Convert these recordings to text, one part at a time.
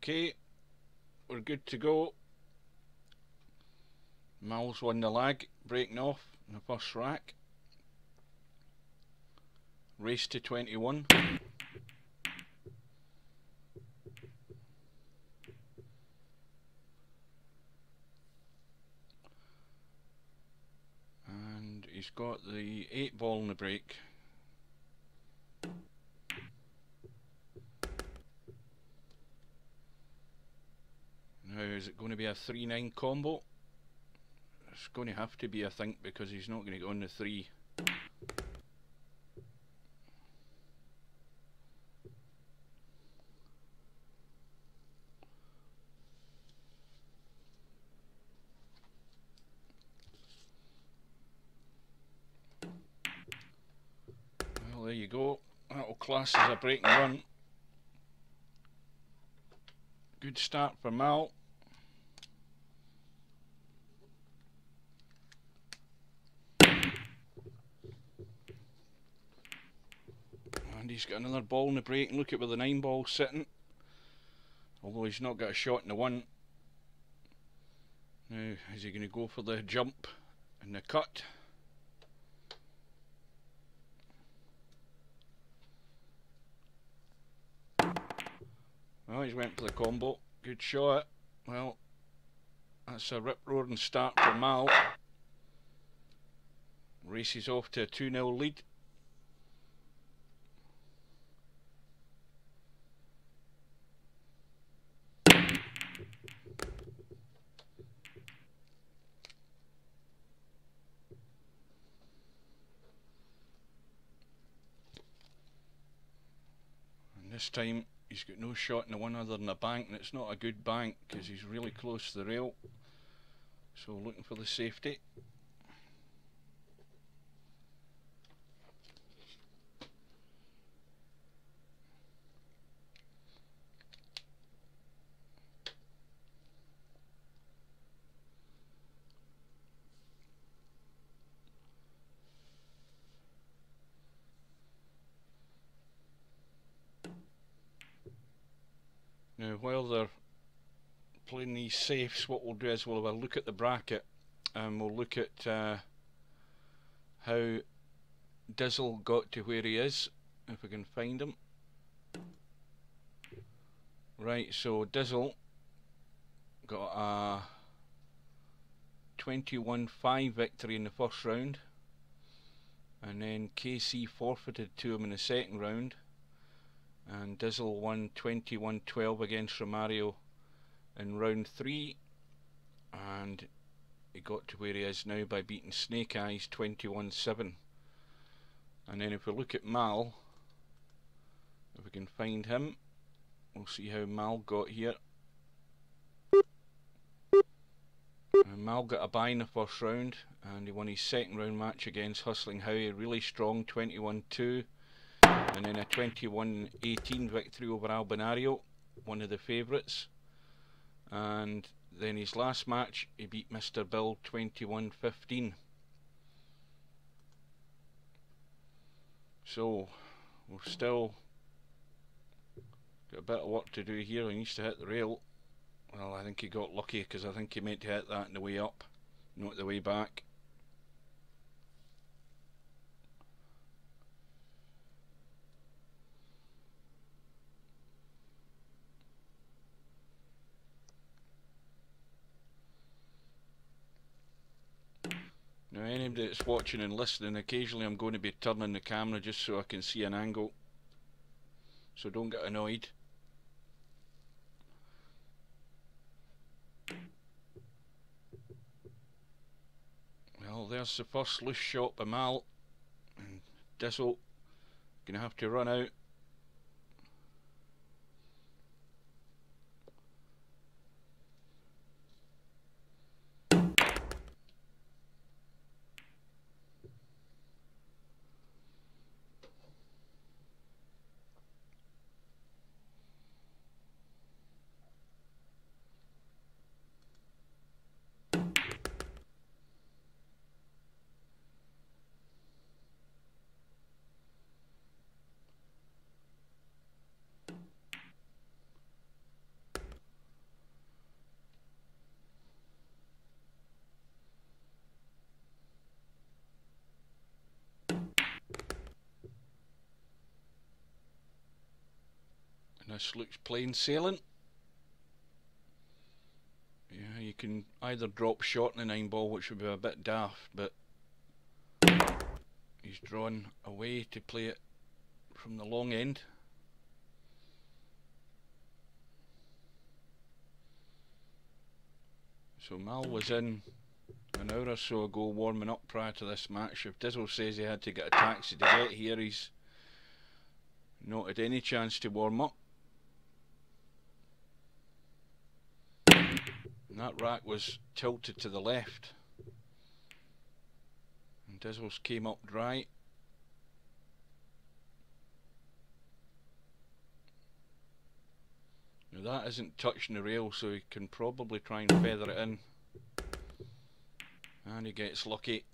Okay, we're good to go. Mal's won the lag, breaking off in the first rack. Race to 21. And he's got the 8 ball in the break. Now, is it going to be a 3-9 combo? It's going to have to be, I think, because he's not going to go on the 3. Well, there you go. That'll class as a break and run. Good start for Mal. And he's got another ball in the break, and look at where the 9 ball's sitting. Although he's not got a shot in the 1. Now, is he going to go for the jump and the cut? Well, he's went for the combo. Good shot. Well, that's a rip-roaring start for Mal. Races off to a 2-0 lead. And this time he's got no shot in the 1 other than a bank, and it's not a good bank because he's really close to the rail. So looking for the safety. Now, while they're playing these safes, what we'll do is we'll have a look at the bracket, and we'll look at how Dizzle got to where he is, if we can find him. Right, so Dizzle got a 21-5 victory in the first round, and then KC forfeited to him in the second round. And Dizzle won 21-12 against Romario in round 3, and he got to where he is now by beating Snake Eyes 21-7. And then if we look at Mal, if we can find him, we'll see how Mal got here. And Mal got a bye in the first round, and he won his second round match against Hustling Howie, really strong, 21-2. And then a 21-18 victory over Albinario, one of the favourites. And then his last match, he beat Mr. Bill 21-15. So, we've still got a bit of work to do here. He needs to hit the rail. Well, I think he got lucky because I think he meant to hit that on the way up, not the way back. Now, anybody that's watching and listening, occasionally I'm going to be turning the camera just so I can see an angle, so don't get annoyed. Well, there's the first loose shot by Mal, and Dizzle going to have to run out. This looks plain sailing. Yeah, you can either drop short in the 9-ball, which would be a bit daft, but he's drawn away to play it from the long end. So Mal was in an hour or so ago warming up prior to this match. If Dizzle says he had to get a taxi to get here, he's not had any chance to warm up. And that rack was tilted to the left. And Dizzle's came up dry. Now that isn't touching the rail, so he can probably try and feather it in. And he gets lucky.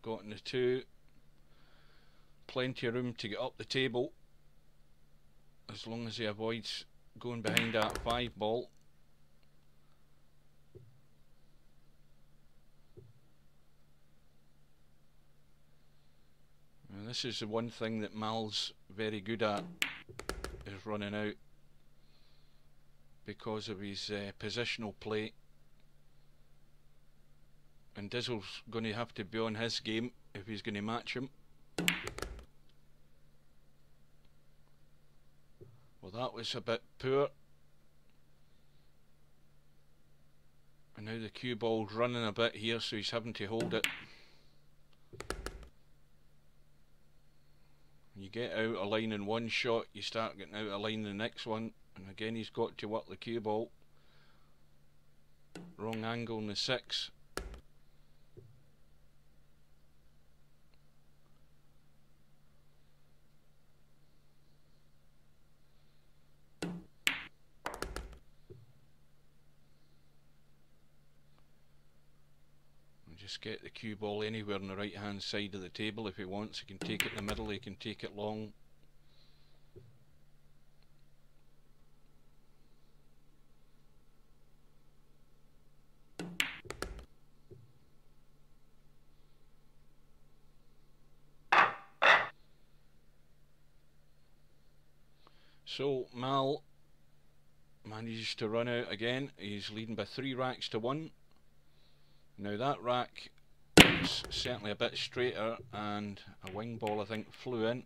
Got in the 2. Plenty of room to get up the table, as long as he avoids going behind that 5-ball. And this is the one thing that Mal's very good at, is running out, because of his positional play. And Dizzle's going to have to be on his game if he's going to match him. Well, that was a bit poor. And now the cue ball's running a bit here, so he's having to hold it. You get out of line in one shot, you start getting out of line in the next one. And again, he's got to work the cue ball. Wrong angle in the 6. Just get the cue ball anywhere on the right hand side of the table if he wants. He can take it in the middle, he can take it long. So Mal manages to run out again. He's leading by 3 racks to 1. Now that rack is certainly a bit straighter, and a wing ball I think flew in.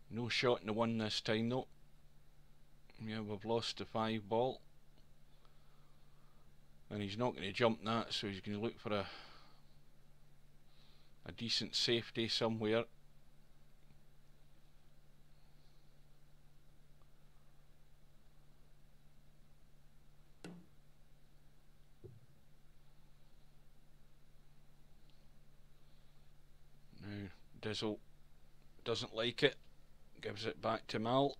No shot in the 1 this time though. Yeah, we've lost the 5-ball. And he's not going to jump that, so he's going to look for a decent safety somewhere. Dizzle doesn't like it, gives it back to Mal,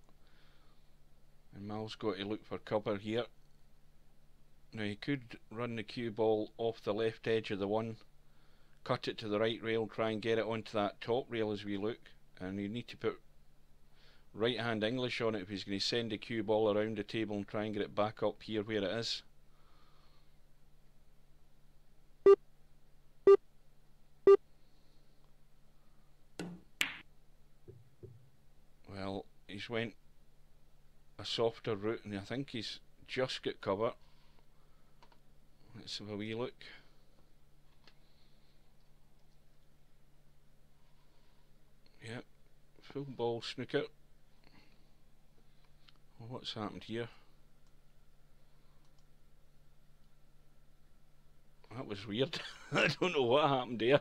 and Mal's got to look for cover here. Now he could run the cue ball off the left edge of the 1, cut it to the right rail, try and get it onto that top rail as we look, and you need to put right hand English on it if he's going to send the cue ball around the table and try and get it back up here where it is. Well, he's went a softer route, and I think he's just got cover. Let's have a wee look. Yep, full ball snooker. Well, what's happened here? That was weird. I don't know what happened there.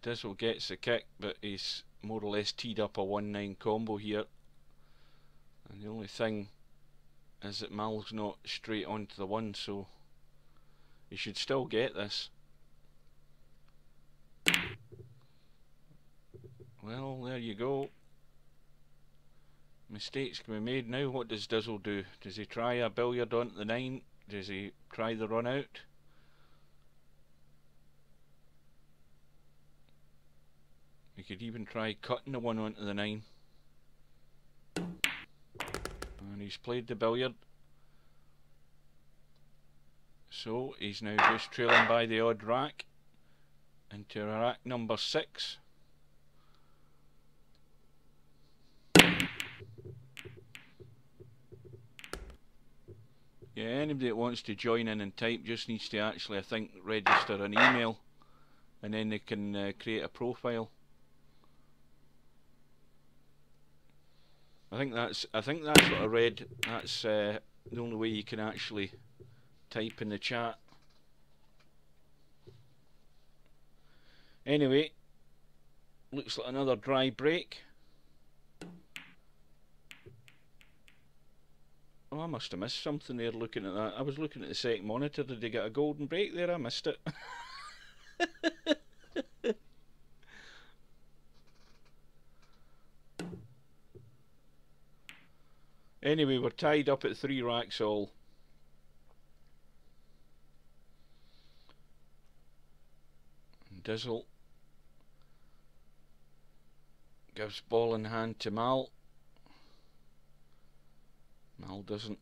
Dizzle gets the kick, but he's more or less teed up a 1-9 combo here. And the only thing is that Mal's not straight onto the 1, so he should still get this. Well, there you go. Mistakes can be made. Now what does Dizzle do? Does he try a billiard onto the 9? Does he try the run out? He could even try cutting the 1 onto the 9. And he's played the billiard. So he's now just trailing by the odd rack into rack number 6. Yeah, anybody that wants to join in and type just needs to actually, I think, register an email, and then they can create a profile. I think that's what I read. That's the only way you can actually type in the chat. Anyway, looks like another dry break. Oh, I must have missed something there looking at that. I was looking at the second monitor. Did they get a golden break there? I missed it. Anyway, we're tied up at 3 racks all. Dizzle gives ball in hand to Mal. Mal doesn't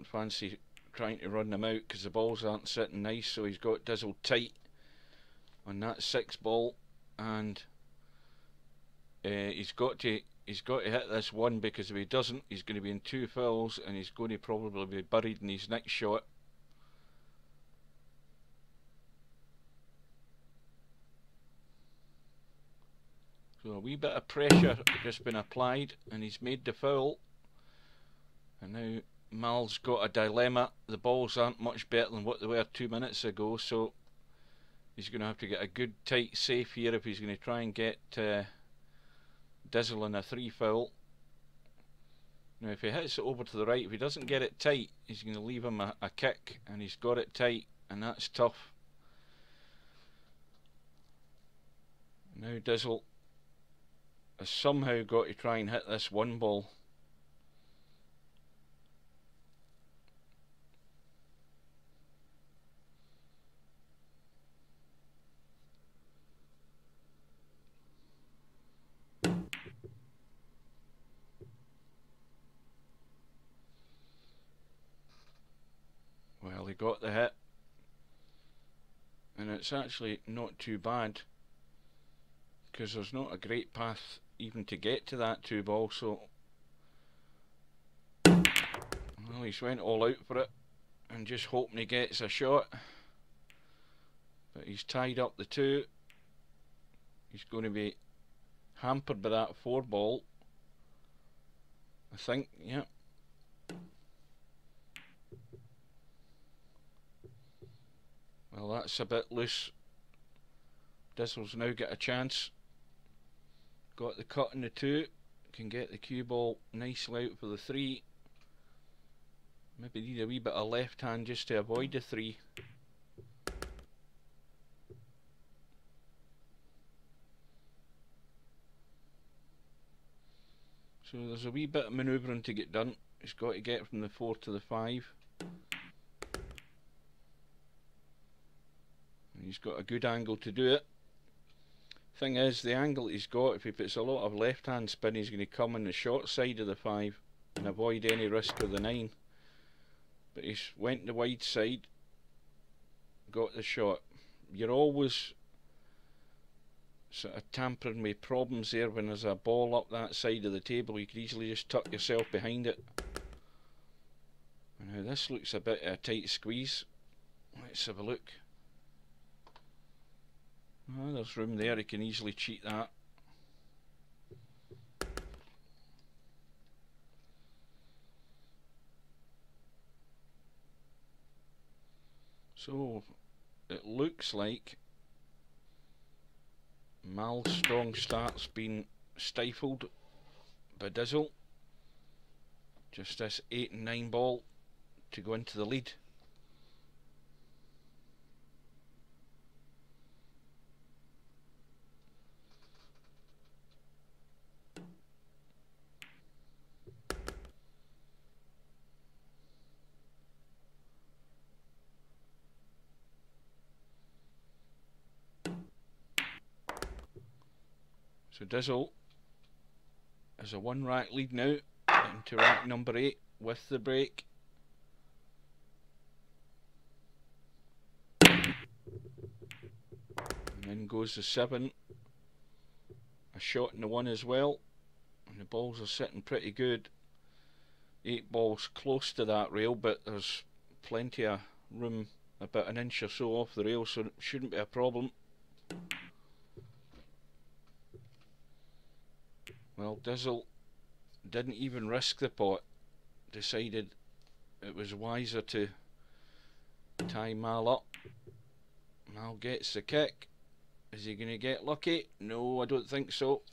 fancy trying to run them out because the balls aren't sitting nice, so he's got Dizzle tight on that 6 ball, and he's got to hit this one, because if he doesn't, he's going to be in 2 fouls and he's going to probably be buried in his next shot. So a wee bit of pressure just been applied and he's made the foul. And now Mal's got a dilemma. The balls aren't much better than what they were 2 minutes ago, so he's going to have to get a good tight safe here if he's going to try and get Dizzle in a 3 foul. Now if he hits it over to the right, if he doesn't get it tight, he's going to leave him a kick, and he's got it tight, and that's tough. Now Dizzle has somehow got to try and hit this 1 ball. Well, he got the hit, and it's actually not too bad, because there's not a great path even to get to that 2 ball. So well, he's went all out for it and just hoping he gets a shot, but he's tied up the 2. He's going to be hampered by that 4 ball, I think. Yep. Well, that's a bit loose. Dizzle's now got a chance. Got the cut in the 2. Can get the cue ball nicely out for the 3. Maybe need a wee bit of left hand just to avoid the 3. So there's a wee bit of manoeuvring to get done. He's got to get from the 4 to the 5. He's got a good angle to do it. Thing is, the angle he's got, if he puts a lot of left hand spin, he's going to come on the short side of the 5 and avoid any risk of the 9. But he's went the wide side, got the shot. You're always sort of tampering with problems there when there's a ball up that side of the table. You could easily just tuck yourself behind it. Now this looks a bit of a tight squeeze. Let's have a look. Oh, there's room there, he can easily cheat that. So it looks like Mal's strong start's been stifled by Dizzle. Just this 8 and 9 ball to go into the lead. So Dizzle has a 1 rack lead now into rack number 8 with the break. In goes the 7. A shot in the 1 as well. And the balls are sitting pretty good. 8 balls close to that rail, but there's plenty of room, about an inch or so off the rail, so it shouldn't be a problem. Well, Dizzle didn't even risk the pot. Decided it was wiser to tie Mal up. Mal gets the kick. Is he going to get lucky? No, I don't think so.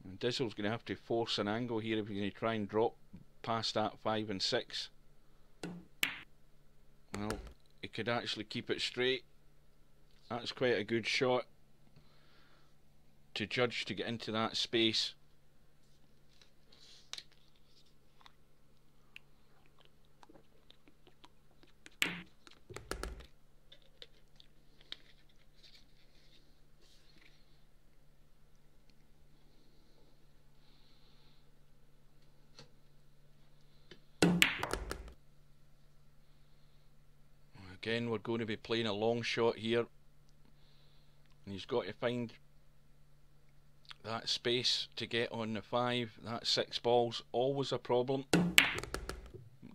And Dizzle's going to have to force an angle here if he's going to try and drop past that 5 and 6. Well, he could actually keep it straight. That's quite a good shot to judge to get into that space. Again, we're going to be playing a long shot here, and he's got to find that space to get on the 5. That 6 ball's always a problem.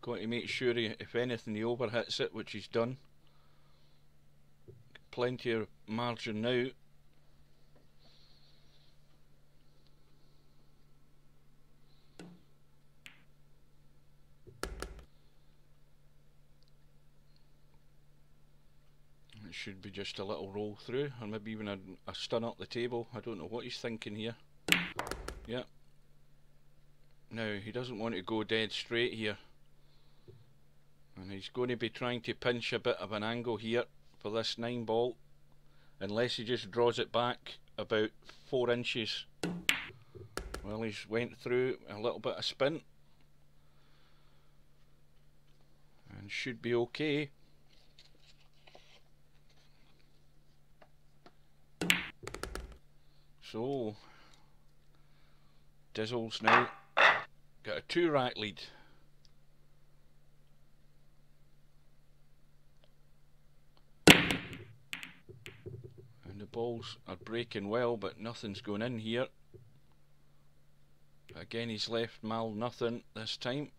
Got to make sure he, if anything, he overhits it, which he's done. Plenty of margin now. It should be just a little roll through, or maybe even a stun up the table. I don't know what he's thinking here. Yep. Now, he doesn't want to go dead straight here. And he's going to be trying to pinch a bit of an angle here for this 9 ball. Unless he just draws it back about 4 inches. Well, he's went through a little bit of spin. And should be okay. So, Dizzle's now got a 2-rack lead. And the balls are breaking well, but nothing's going in here. Again, he's left Mal nothing this time.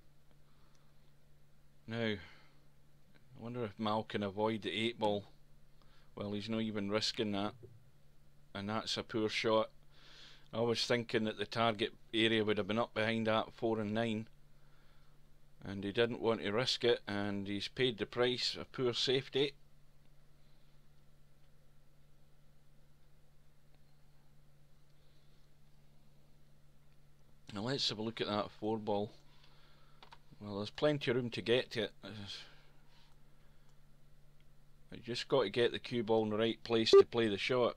Now, I wonder if Mal can avoid the 8 ball. Well, he's not even risking that. And that's a poor shot. I was thinking that the target area would have been up behind that 4 and 9. And he didn't want to risk it, and he's paid the price, a poor safety. Now let's have a look at that 4 ball. Well, there's plenty of room to get to it. You just got to get the cue ball in the right place to play the shot.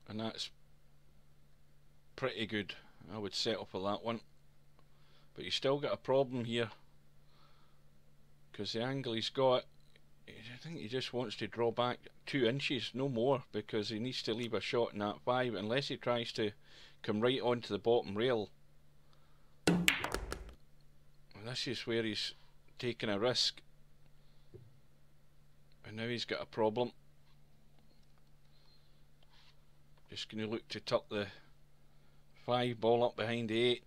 And that's pretty good. I would settle for that one. But you still got a problem here, because the angle he's got, I think he just wants to draw back 2 inches, no more, because he needs to leave a shot in that 5, unless he tries to come right onto the bottom rail. This is where he's taking a risk, and now he's got a problem. Just going to look to tuck the 5 ball up behind the 8.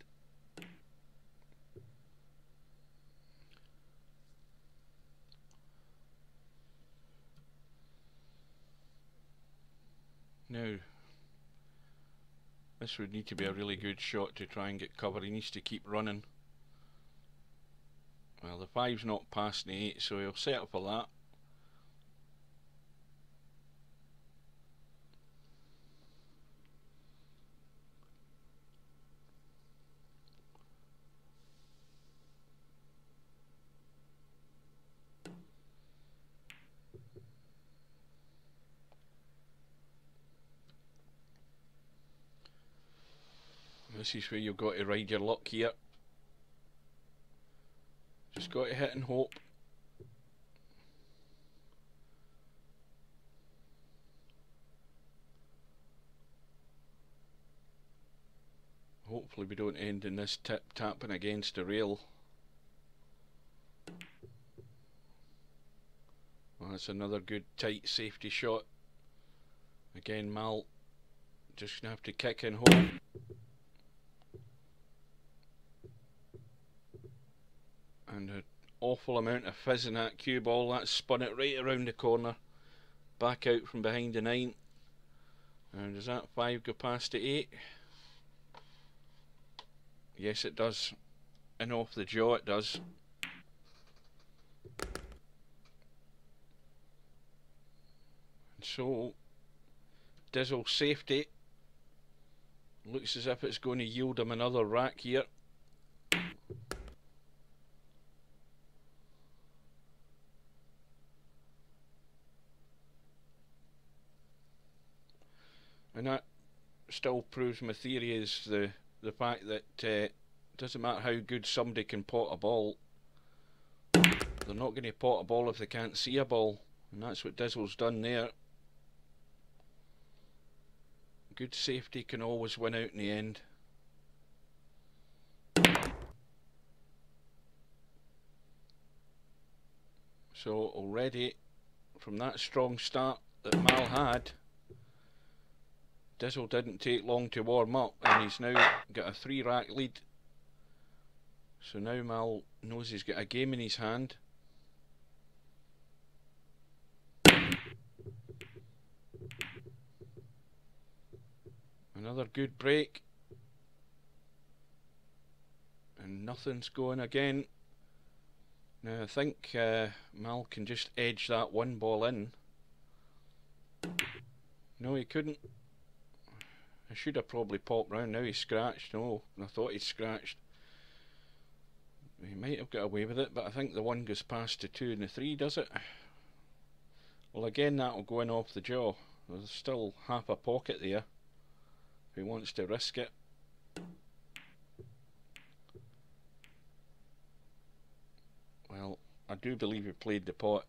Now, this would need to be a really good shot to try and get cover. He needs to keep running. Well, the 5's not past the 8, so he'll settle for that. This is where you've got to ride your luck here. Just got to hit and hope. Hopefully we don't end in this tip tapping against the rail. Well, that's another good tight safety shot. Again, Mal just gonna have to kick and hold. And an awful amount of fizz in that cue ball. That spun it right around the corner. Back out from behind the 9. And does that 5 go past the 8? Yes, it does. In off the jaw it does. And so Dizzle safety. Looks as if it's going to yield him another rack here. And that still proves my theory is the fact that doesn't matter how good somebody can pot a ball, they're not going to pot a ball if they can't see a ball, and that's what Dizzle's done there. Good safety can always win out in the end. So already from that strong start that Mal had, Dizzle didn't take long to warm up, and he's now got a 3-rack lead. So now Mal knows he's got a game in his hand. Another good break. And nothing's going again. Now I think Mal can just edge that 1 ball in. No, he couldn't. I should have probably popped round. Now he's scratched. No, I thought he'd scratched. He might have got away with it, but I think the 1 goes past the 2 and the 3, does it? Well, again, that'll go in off the jaw. There's still half a pocket there if he wants to risk it. Well, I do believe he played the pot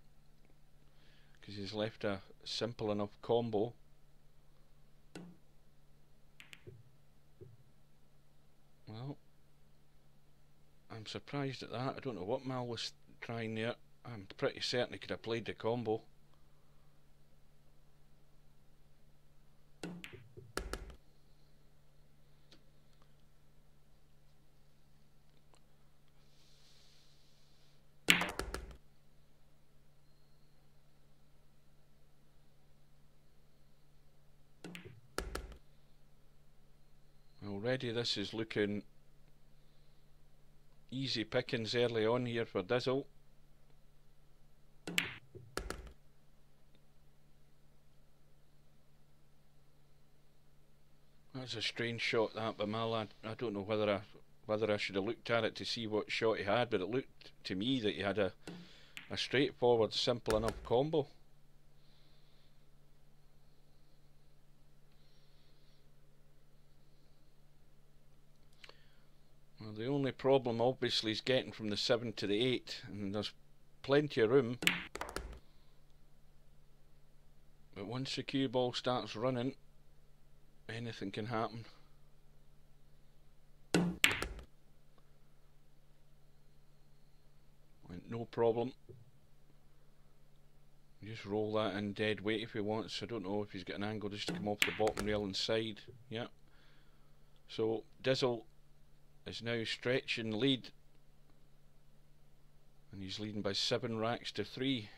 because he's left a simple enough combo. Well, I'm surprised at that. I don't know what Mal was trying there. I'm pretty certain he could have played the combo. Already this is looking easy pickings early on here for Dizzle. That's a strange shot that by Mal. I don't know whether I should have looked at it to see what shot he had, but it looked to me that he had a straightforward, simple enough combo. Well, the only problem obviously is getting from the 7 to the 8, and there's plenty of room. But once the cue ball starts running, anything can happen. No problem. Just roll that in dead weight if he wants. I don't know if he's got an angle just to come off the bottom rail inside. Yeah. So Dizzle is now stretching the lead, and he's leading by 7 racks to 3.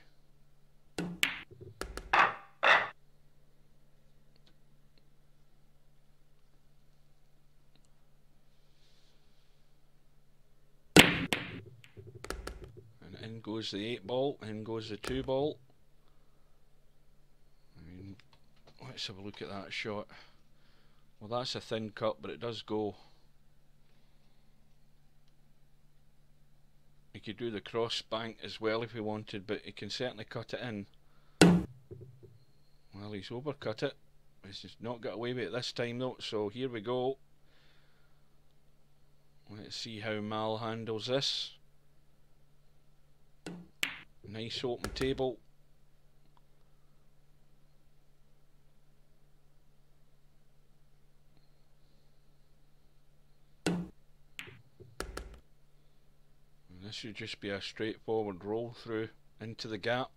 And in goes the 8 ball, in goes the 2 ball. I mean, let's have a look at that shot. Well, that's a thin cut, but it does go. He could do the cross bank as well if he wanted, but he can certainly cut it in. Well, he's overcut it. He's just not got away with it this time though, so here we go. Let's see how Mal handles this. Nice open table. This should just be a straightforward roll through into the gap.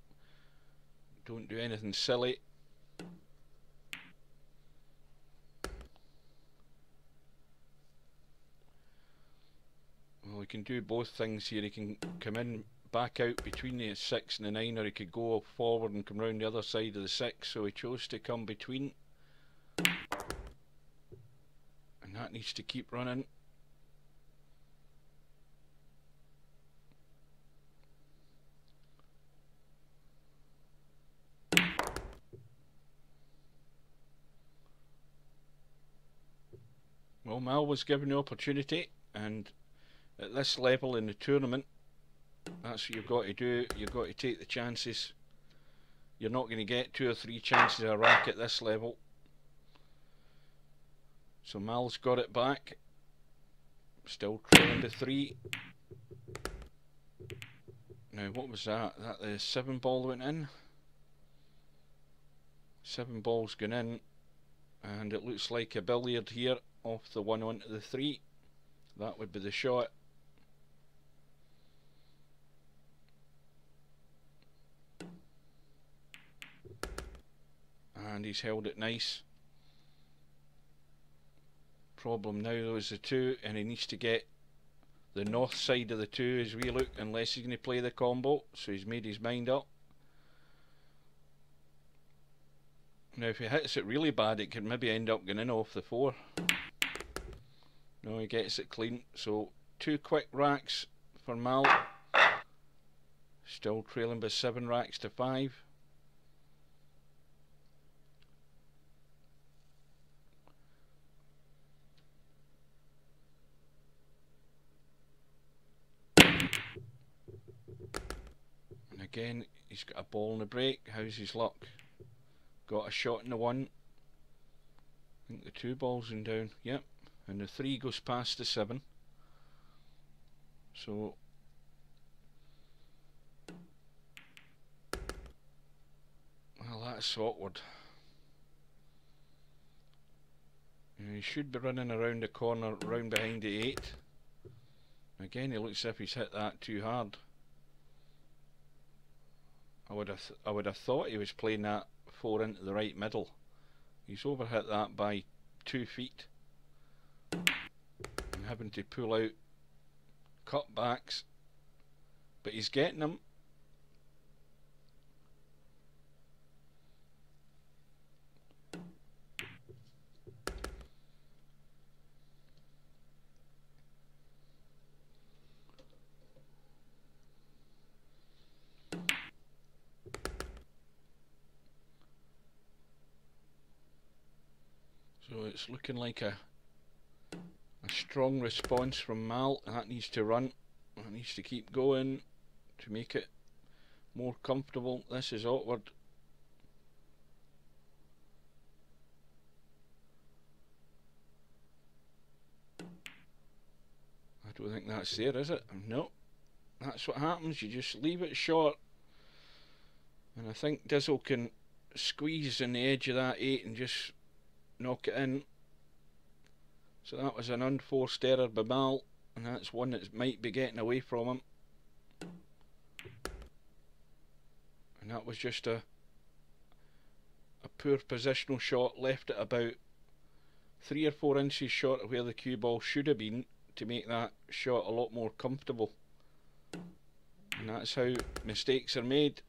Don't do anything silly. Well, he can do both things here. He can come in, back out between the 6 and the 9, or he could go forward and come round the other side of the 6, so he chose to come between. And that needs to keep running. Well, Mal was given the opportunity, and at this level in the tournament, that's what you've got to do. You've got to take the chances. You're not going to get 2 or 3 chances a rack at this level. So Mal's got it back. Still trailing to 3. Now, what was that? That the 7 ball went in? 7 balls gone in, and it looks like a billiard here off the 1 onto the 3. That would be the shot. And he's held it nice. Problem now though is the 2, and he needs to get the north side of the 2 as we look, unless he's going to play the combo. So he's made his mind up. Now if he hits it really bad, it could maybe end up going in off the 4. No, he gets it clean. So 2 quick racks for Mal. Still trailing by 7 racks to 5. And again, he's got a ball in the break. How's his luck? Got a shot in the 1. I think the 2 balls in down. Yep. And the 3 goes past the 7. So well, that's awkward. He should be running around the corner, round behind the 8. Again, he looks as if he's hit that too hard. I would have thought he was playing that 4 into the right middle. He's overhit that by 2 feet. And having to pull out cutbacks, but he's getting them. So it's looking like a strong response from Mal. That needs to run. That needs to keep going to make it more comfortable. This is awkward. I don't think that's there, is it? No. That's what happens. You just leave it short. And I think Dizzle can squeeze in the edge of that 8 and just knock it in. So that was an unforced error by Mal, and that's one that might be getting away from him. And that was just a poor positional shot, left it about 3 or 4 inches short of where the cue ball should have been to make that shot a lot more comfortable. And that's how mistakes are made.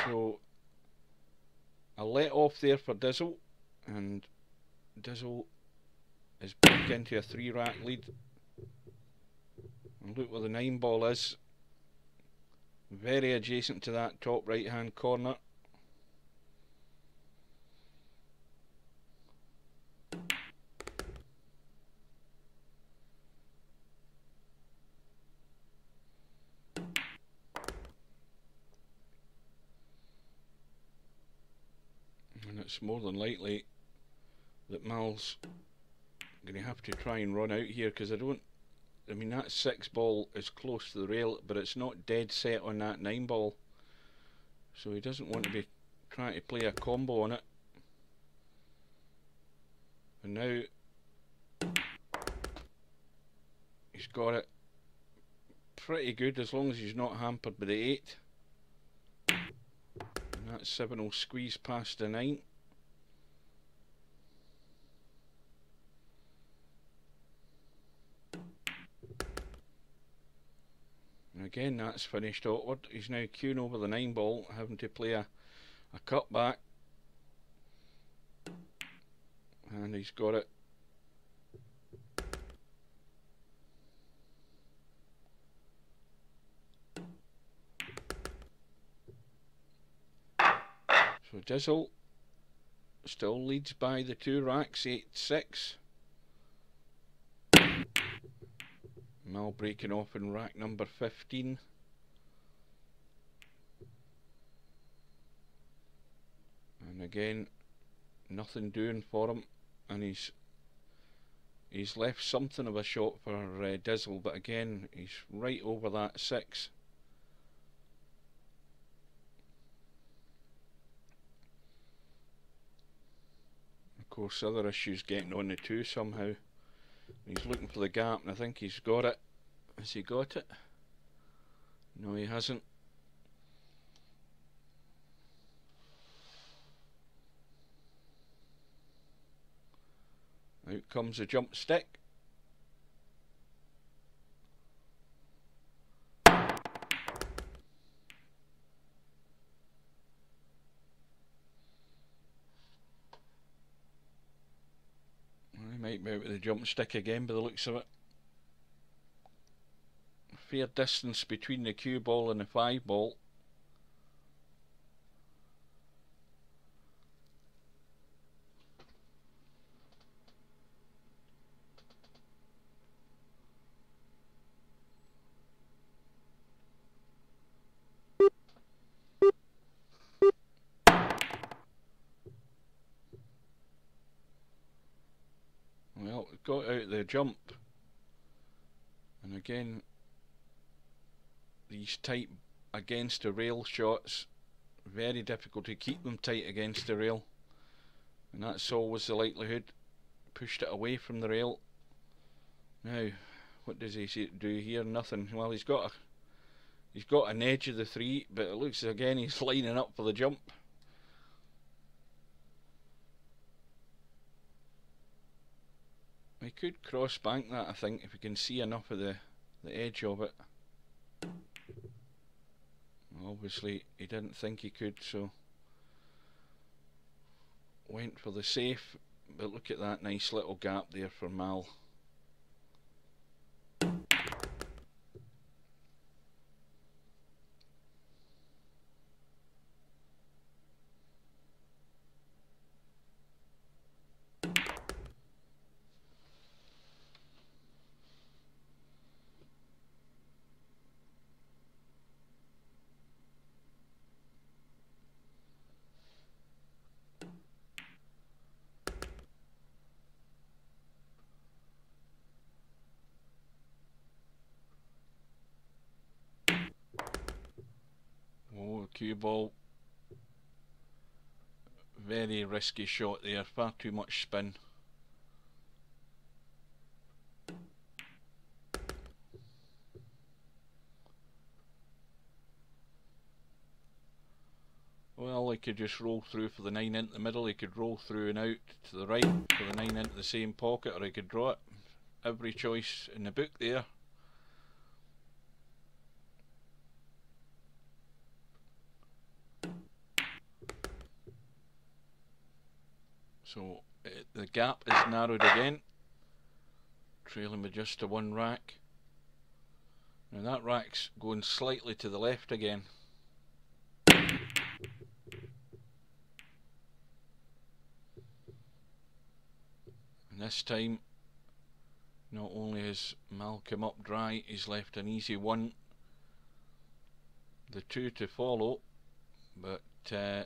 So a let off there for Dizzle, and Dizzle is back into a 3 rack lead. And look where the 9 ball is, very adjacent to that top right hand corner. And it's more than likely that Mal's going to have to try and run out here because I mean that 6 ball is close to the rail, but it's not dead set on that 9 ball. So he doesn't want to be trying to play a combo on it. And now he's got it pretty good as long as he's not hampered by the 8. And that 7 will squeeze past the 9. And again that's finished awkward. He's now queuing over the 9 ball, having to play a cutback. And he's got it. So Dizzle still leads by the 2 racks, 8-6. Mal breaking off in rack number 15. And again, nothing doing for him. And he's left something of a shot for Dizzle, but again, he's right over that 6. Of course, other issues getting on the 2 somehow. He's looking for the gap, and I think he's got it. Has he got it? No, he hasn't. Out comes the jump stick. He might be out with the jump stick again by the looks of it. Fair distance between the cue ball and the 5 ball. Well, got out the jump, and again these tight against the rail shots, very difficult to keep them tight against the rail, and that's always the likelihood. Pushed it away from the rail. Now what does he do here? Nothing. Well, he's got an edge of the 3, but it looks again he's lining up for the jump. We could cross bank that, I think, if we can see enough of the edge of it. Obviously he didn't think he could, so went for the safe, but look at that nice little gap there for Mal. Oh, cue ball. Very risky shot there, far too much spin. Well, he could just roll through for the 9 into the middle, he could roll through and out to the right for the 9 into the same pocket, or he could draw it. Every choice in the book there. So the gap is narrowed again, trailing with just a 1 rack. Now that rack's going slightly to the left again. And this time, not only has Mal come up dry, he's left an easy 1. The 2 to follow, but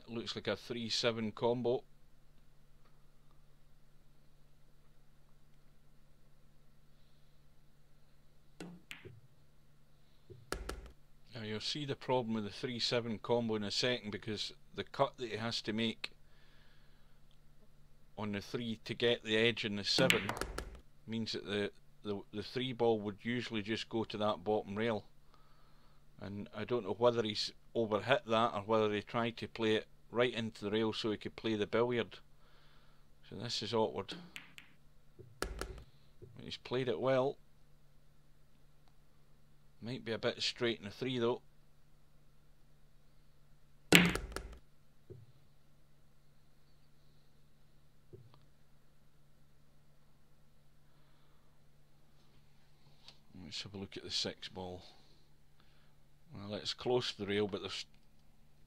looks like a 3-7 combo. you'll see the problem with the 3-7 combo in a second, because the cut that he has to make on the 3 to get the edge in the 7 means that the 3 ball would usually just go to that bottom rail, and I don't know whether he's overhit that or whether he tried to play it right into the rail so he could play the billiard. So this is awkward. He's played it well. Might be a bit straight in the 3 though. Let's have a look at the 6 ball. Well, it's close to the rail, but there's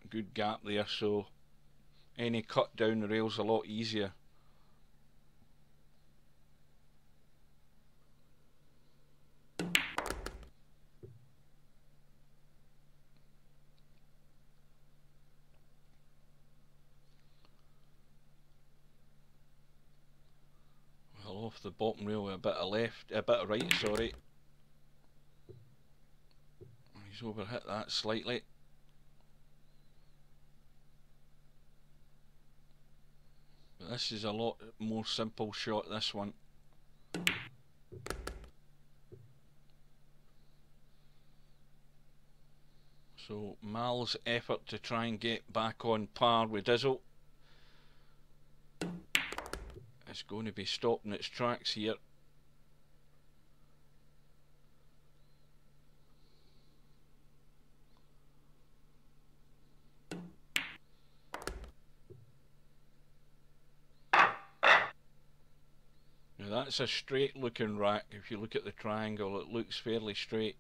a good gap there, so any cut down the rail's a lot easier. Well, off the bottom rail, a bit of left, a bit of right, sorry. He's overhit that slightly. But this is a lot more simple shot, this one. So Mal's effort to try and get back on par with Dizzle is going to be stopped in its tracks here. Now that's a straight looking rack. If you look at the triangle, it looks fairly straight.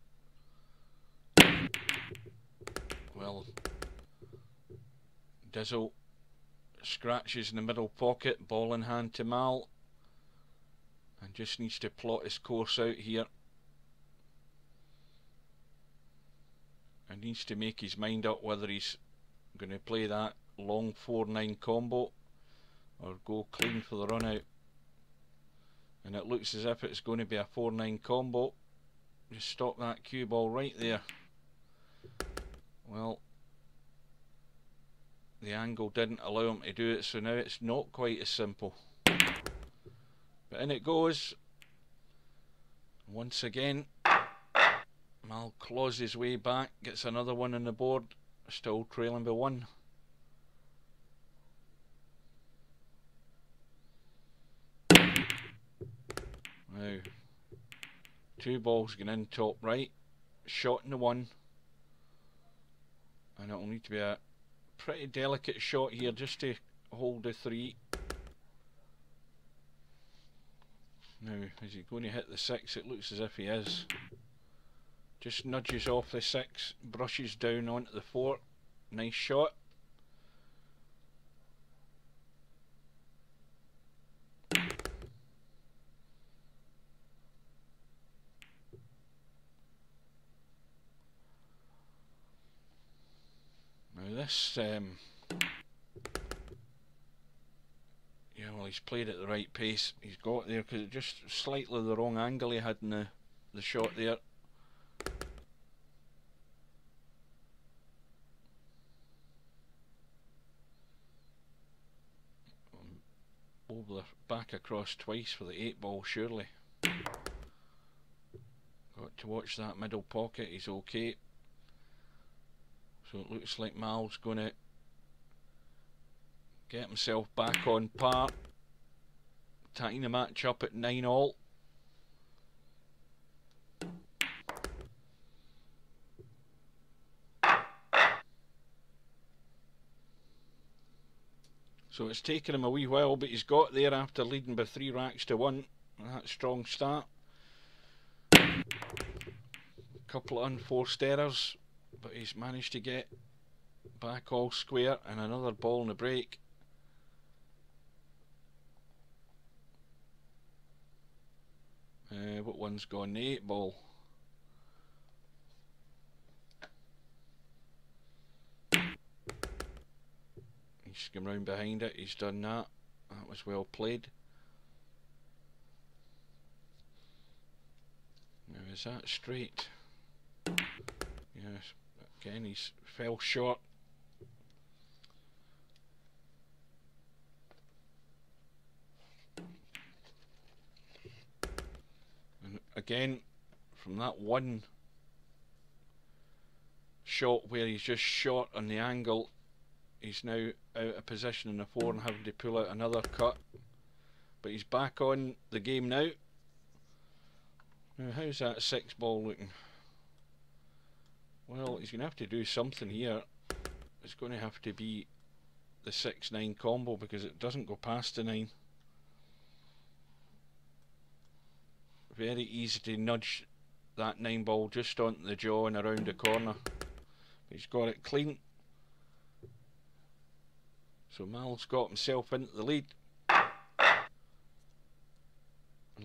Well, Dizzle scratches in the middle pocket, ball in hand to Mal, and just needs to plot his course out here, and needs to make his mind up whether he's going to play that long 4-9 combo or go clean for the run out. And it looks as if it's going to be a 4-9 combo. Just stop that cue ball right there. Well, the angle didn't allow him to do it, so now it's not quite as simple. But in it goes. Once again, Mal claws his way back, gets another one on the board, still trailing by 1. Now, 2 balls going in top right, shot in the 1, and it'll need to be a pretty delicate shot here just to hold the 3. Now, is he going to hit the 6? It looks as if he is. Just nudges off the 6, brushes down onto the 4. Nice shot. Now this, yeah, well, he's played at the right pace. He's got there because it's just slightly the wrong angle he had in the shot there. Over back across twice for the 8 ball, surely. Got to watch that middle pocket. He's okay. So it looks like Mal's going to get himself back on par, tying the match up at 9-all. So it's taken him a wee while, but he's got there after leading by 3 racks to 1. That strong start. A couple of unforced errors, but he's managed to get back all square, and another ball in the break. What one's gone? The 8 ball. He's come round behind it. He's done that. That was well played. Now is that straight? Yes. Again, he's fell short. And again, from that one shot where he's just short on the angle, he's now out of position in the 4 and having to pull out another cut. But he's back on the game now. Now, how's that 6 ball looking? Well, he's going to have to do something here. It's going to have to be the 6-9 combo because it doesn't go past the 9. Very easy to nudge that 9 ball just onto the jaw and around the corner. But he's got it clean. So Mal's got himself into the lead. And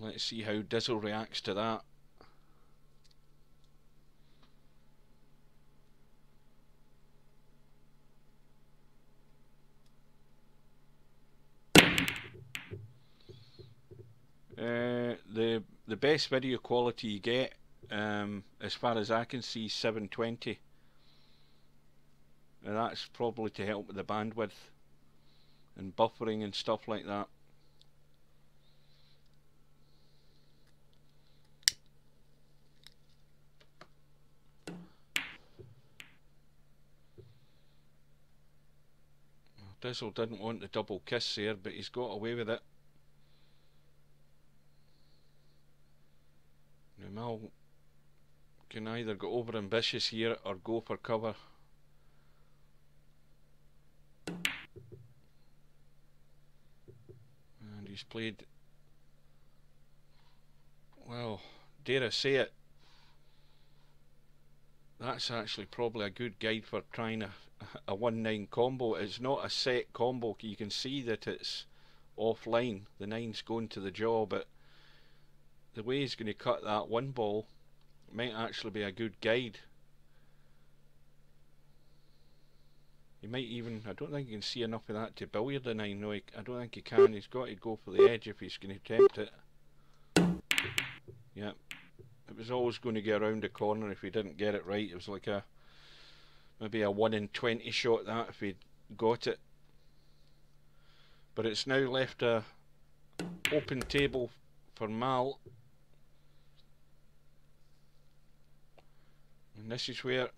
let's see how Dizzle reacts to that. The best video quality you get, as far as I can see, 720. And that's probably to help with the bandwidth and buffering and stuff like that. Dizzle didn't want the double kiss there, but he's got away with it. Now Mal can either go over ambitious here or go for cover. And he's played, well, dare I say it, that's actually probably a good guide for trying a 1-9 combo. It's not a set combo. You can see that it's offline. The 9's going to the jaw, but the way he's going to cut that 1 ball might actually be a good guide. He might even, I don't think you can see enough of that to billiard the 9. No, I don't think he can. He's got to go for the edge if he's going to attempt it. Yeah, it was always going to get around the corner if he didn't get it right. It was like a maybe a 1 in 20 shot that if he'd got it. But it's now left a open table for Mal. And this is where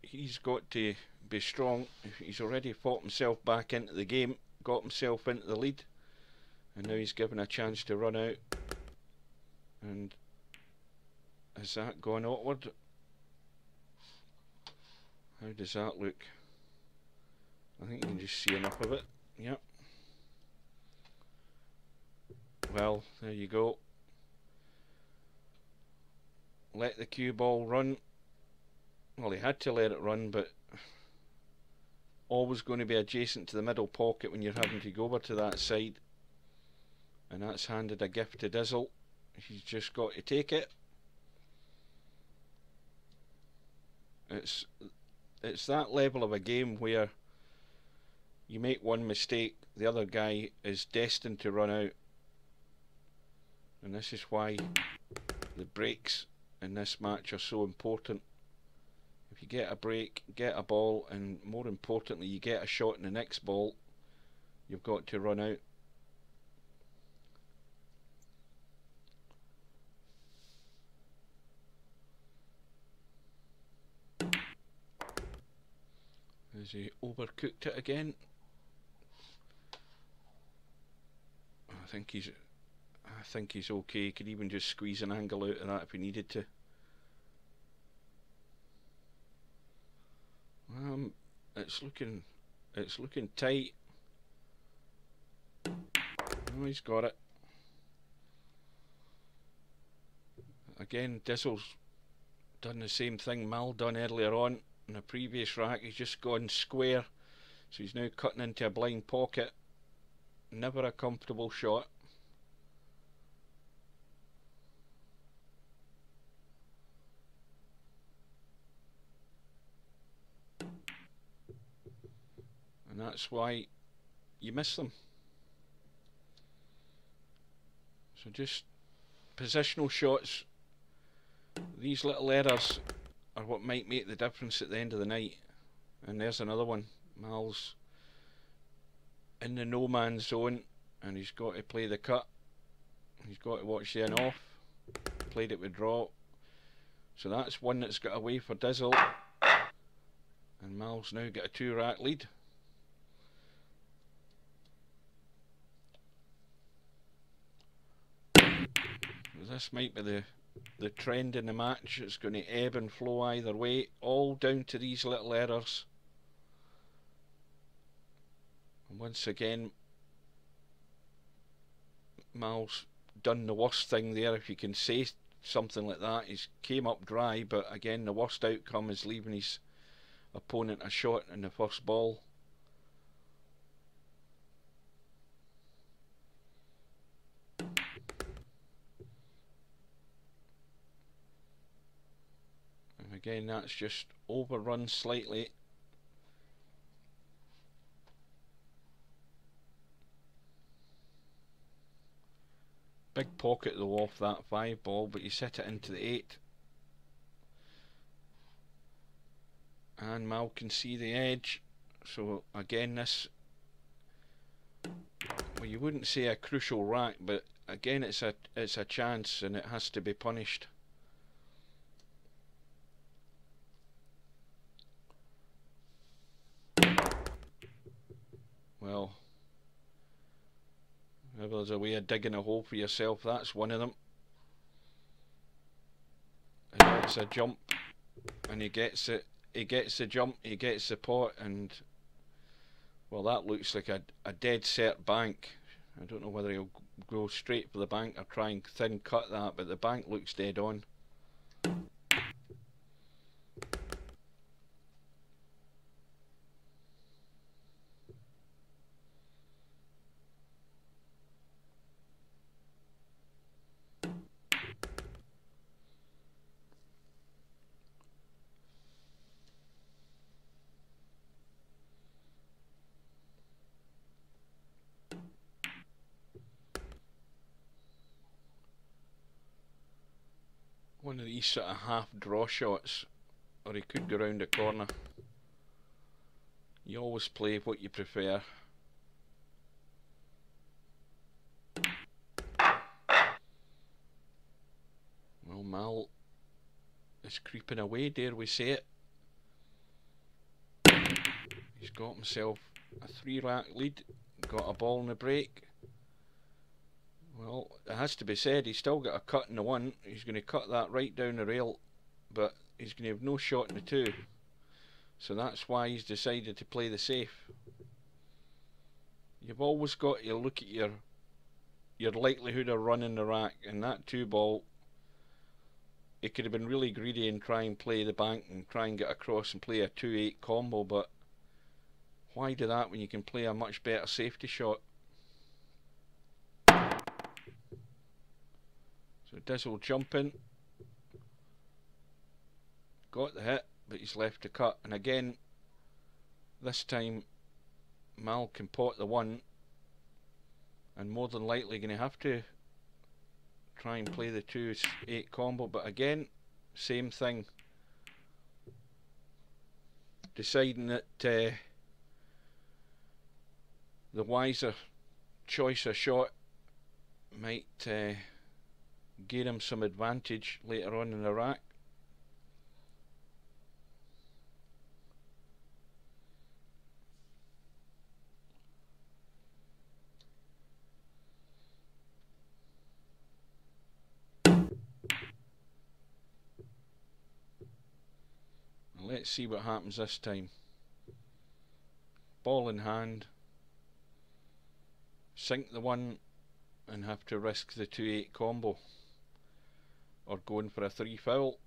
he's got to be strong. He's already fought himself back into the game, got himself into the lead, and now he's given a chance to run out. And has that gone outward? How does that look? I think you can just see enough of it. Yep. Well, there you go. Let the cue ball run. Well, he had to let it run, but always going to be adjacent to the middle pocket when you're having to go over to that side. And that's handed a gift to Dizzle. He's just got to take it. It's that level of a game where you make one mistake, the other guy is destined to run out. And this is why the breaks in this match are so important. If you get a break, get a ball, and more importantly you get a shot in the next ball, you've got to run out. As he overcooked it again. I think he's okay. He could even just squeeze an angle out of that if he needed to. It's looking tight. Oh, he's got it. Again, Dizzle's done the same thing Mal done earlier on in a previous rack. He's just gone square, so he's now cutting into a blind pocket. Never a comfortable shot. And that's why you miss them. So just positional shots. These little errors are what might make the difference at the end of the night. And there's another one. Mal's in the no man's zone, and he's got to play the cut. He's got to watch the in off. Played it with draw. So that's one that's got away for Dizzle. And Mal's now got a 2-rack lead. This might be the trend in the match. It's going to ebb and flow either way, all down to these little errors. And once again, Mal's done the worst thing there, if you can say something like that. He's came up dry, but again, the worst outcome is leaving his opponent a shot in the first ball. And again, that's just overrun slightly. Big pocket though off that 5 ball, but he's hit it into the 8. And Mal can see the edge. So again, this, well, you wouldn't say a crucial rack, but again, it's a chance, and it has to be punished. Well, if there's a way of digging a hole for yourself, that's one of them. And it's a jump, and he gets it. He gets the jump, he gets the pot, and well, that looks like a dead set bank. I don't know whether he'll go straight for the bank or try and thin cut that, but the bank looks dead on. One of these sort of half draw shots, or he could go round the corner. You always play what you prefer. Well, Mal is creeping away, dare we say it. He's got himself a 3-rack lead, got a ball in the break. Well, it has to be said, he's still got a cut in the 1. He's going to cut that right down the rail, but he's going to have no shot in the 2. So that's why he's decided to play the safe. You've always got to look at your likelihood of running the rack, and that 2 ball, it could have been really greedy and try and play the bank and try and get across and play a 2-8 combo, but why do that when you can play a much better safety shot? So Dizzle jumping, got the hit, but he's left to cut. And again, this time Mal can pot the 1, and more than likely going to have to try and play the 2-8 combo. But again, same thing, deciding that the wiser choice of shot might gain him some advantage later on in the rack. Let's see what happens this time. Ball in hand, sink the 1 and have to risk the 2-8 combo, or going for a 3 foul.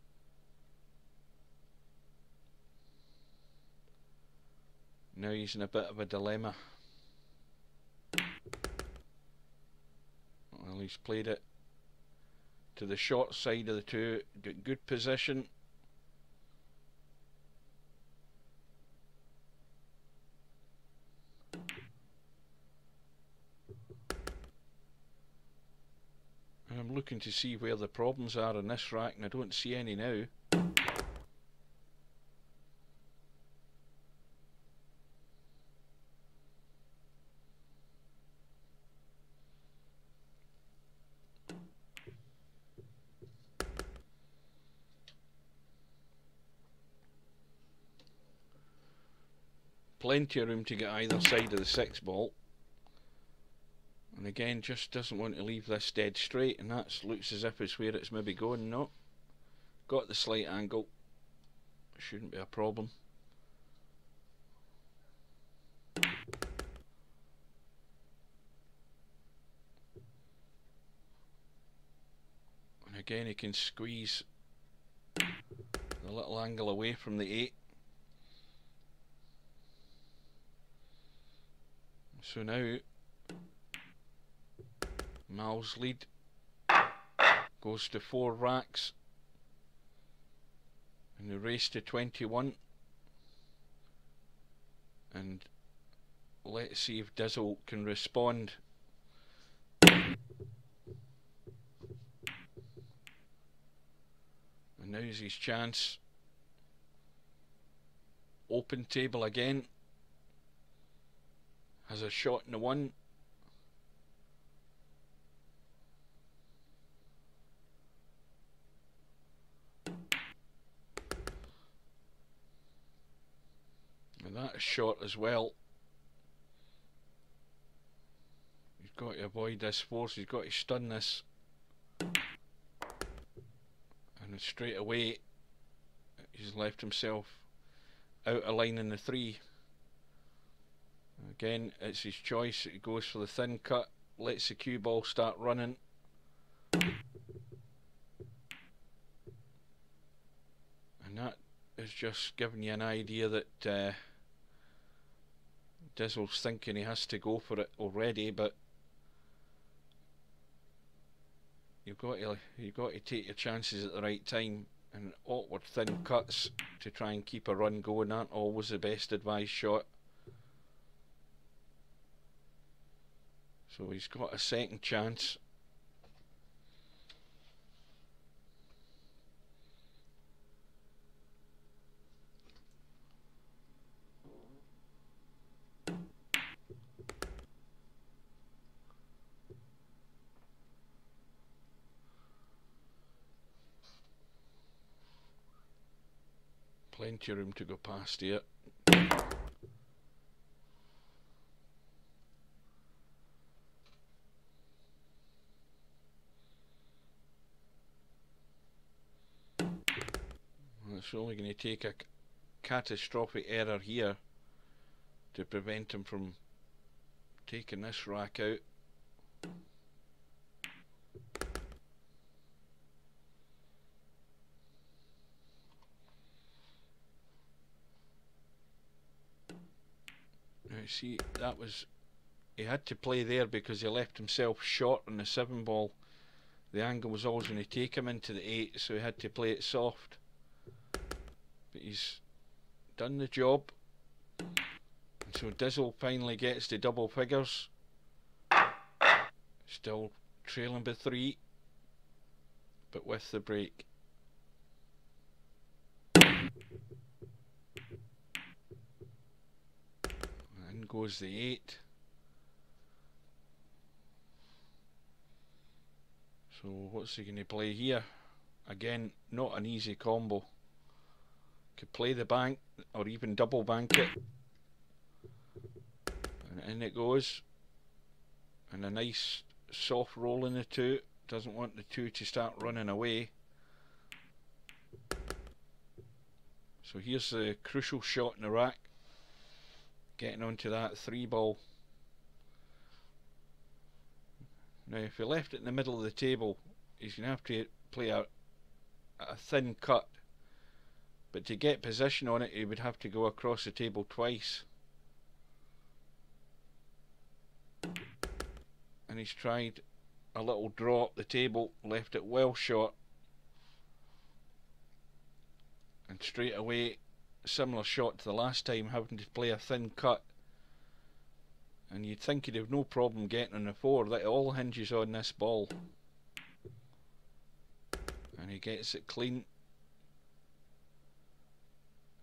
Now he's in a bit of a dilemma. Well, he's played it to the short side of the 2, got good position. I'm looking to see where the problems are in this rack, and I don't see any now. plenty of room to get either side of the 6 ball. And again, just doesn't want to leave this dead straight, and that looks as if it's where it's maybe going. No, got the slight angle, shouldn't be a problem. And again, he can squeeze the little angle away from the 8. So now Mal's lead goes to 4 racks in the race to 21, and let's see if Dizzle can respond. And now's his chance. Open table again, has a shot in the 1. And that is short as well. He's got to avoid this force, he's got to stun this. And straight away he's left himself out of line in the 3. Again, it's his choice. He goes for the thin cut, lets the cue ball start running. And that is just giving you an idea that Dizzle's thinking he has to go for it already, but you've got to take your chances at the right time, and awkward thin cuts to try and keep a run going aren't always the best advised shot. So he's got a second chance. Plenty of room to go past here. It's only going to take a catastrophic error here to prevent him from taking this rack out. Now see, that was, he had to play there because he left himself short on the 7 ball. The angle was always going to take him into the 8, so he had to play it soft. But he's done the job, and so Dizzle finally gets to double figures. Still trailing by 3, but with the break. And in goes the 8. So what's he going to play here? Again, not an easy combo. Could play the bank or even double bank it, and in it goes, and a nice soft roll in the 2. Doesn't want the 2 to start running away. So here's the crucial shot in the rack, getting onto that 3 ball. Now if he left it in the middle of the table, he's going to have to play a thin cut. But to get position on it, he would have to go across the table twice. And he's tried a little draw up the table, left it well short. And straight away, similar shot to the last time, having to play a thin cut. And you'd think he'd have no problem getting on the 4. That all hinges on this ball. And he gets it clean.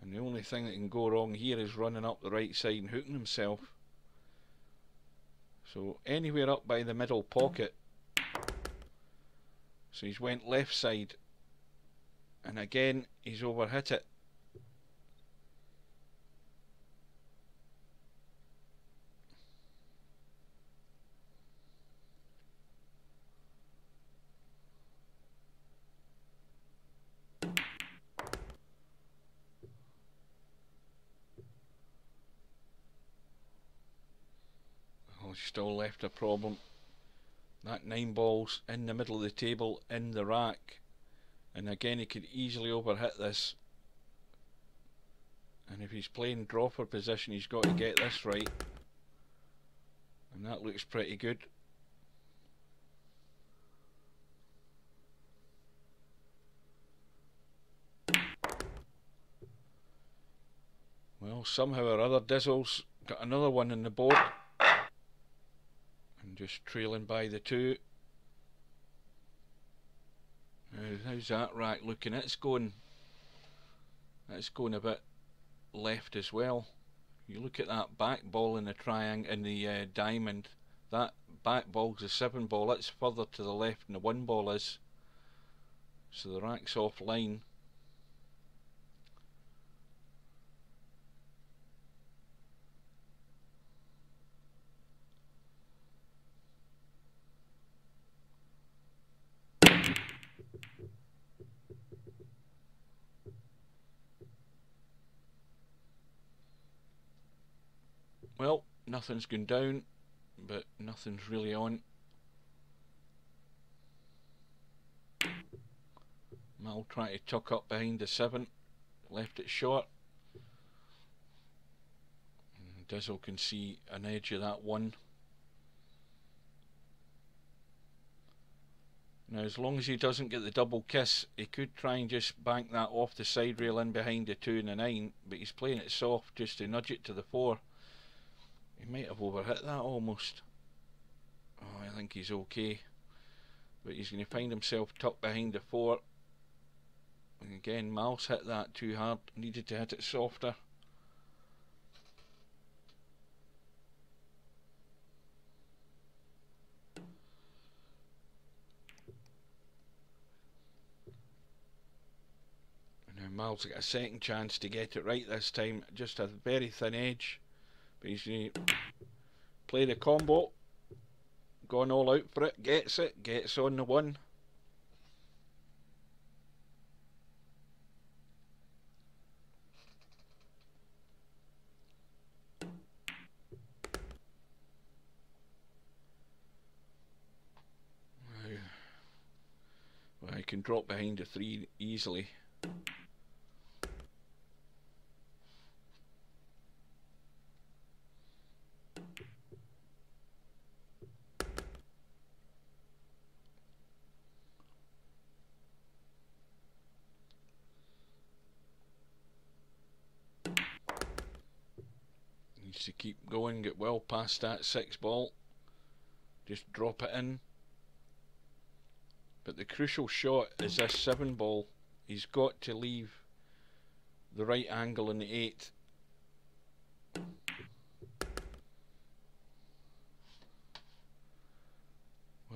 And the only thing that can go wrong here is running up the right side and hooking himself. So anywhere up by the middle pocket. So he's went left side. And again, he's overhit it. Well, still left a problem. That 9 ball's in the middle of the table in the rack, and again he could easily overhit this. And if he's playing dropper position, he's got to get this right, and that looks pretty good. Well, somehow or other Dizzle's got another one on the board, and just trailing by the 2. How's that rack looking? It's going a bit left as well. You look at that back ball in the triangle, in the diamond. That back ball's a 7 ball. It's further to the left than the 1 ball is. So the rack's offline. Well, nothing's gone down, but nothing's really on. Mal trying to tuck up behind the 7, left it short. And Dizzle can see an edge of that 1. Now, as long as he doesn't get the double kiss, he could try and just bank that off the side rail in behind the 2 and the 9, but he's playing it soft just to nudge it to the 4. He might have overhit that almost. Oh, I think he's okay. But he's going to find himself tucked behind the 4. And again, Mal's hit that too hard. Needed to hit it softer. And now Mal's got a second chance to get it right this time. Just a very thin edge. But he's going to play the combo. Going all out for it. Gets it. Gets on the 1. Well, I can drop behind the 3 easily. Needs to keep going, get well past that 6 ball. Just drop it in. But the crucial shot is this 7 ball. He's got to leave the right angle in the 8.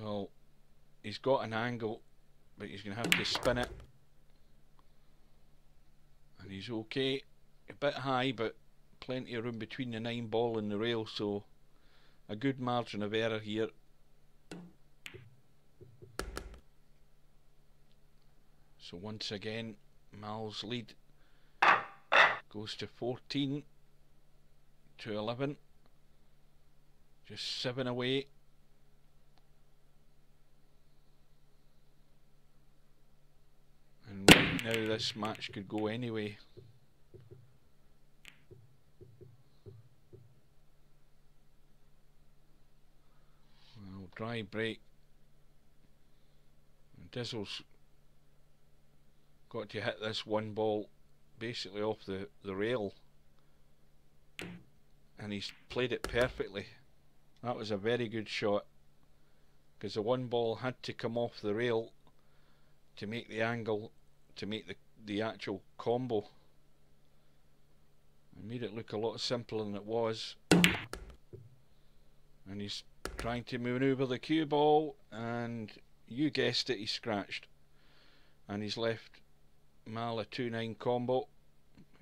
Well, he's got an angle, but he's going to have to spin it. And he's okay. A bit high, but plenty of room between the 9 ball and the rail, so a good margin of error here. So once again, Mal's lead goes to 14 to 11. Just 7 away. And right now this match could go anyway. Well, dry break. And Dizzle's got to hit this 1 ball basically off the rail, and he's played it perfectly. That was a very good shot, because the 1 ball had to come off the rail to make the angle, to make the actual combo. It made it look a lot simpler than it was. And he's trying to manoeuvre the cue ball, and you guessed it, he scratched, and he's left Mal a 2-9 combo.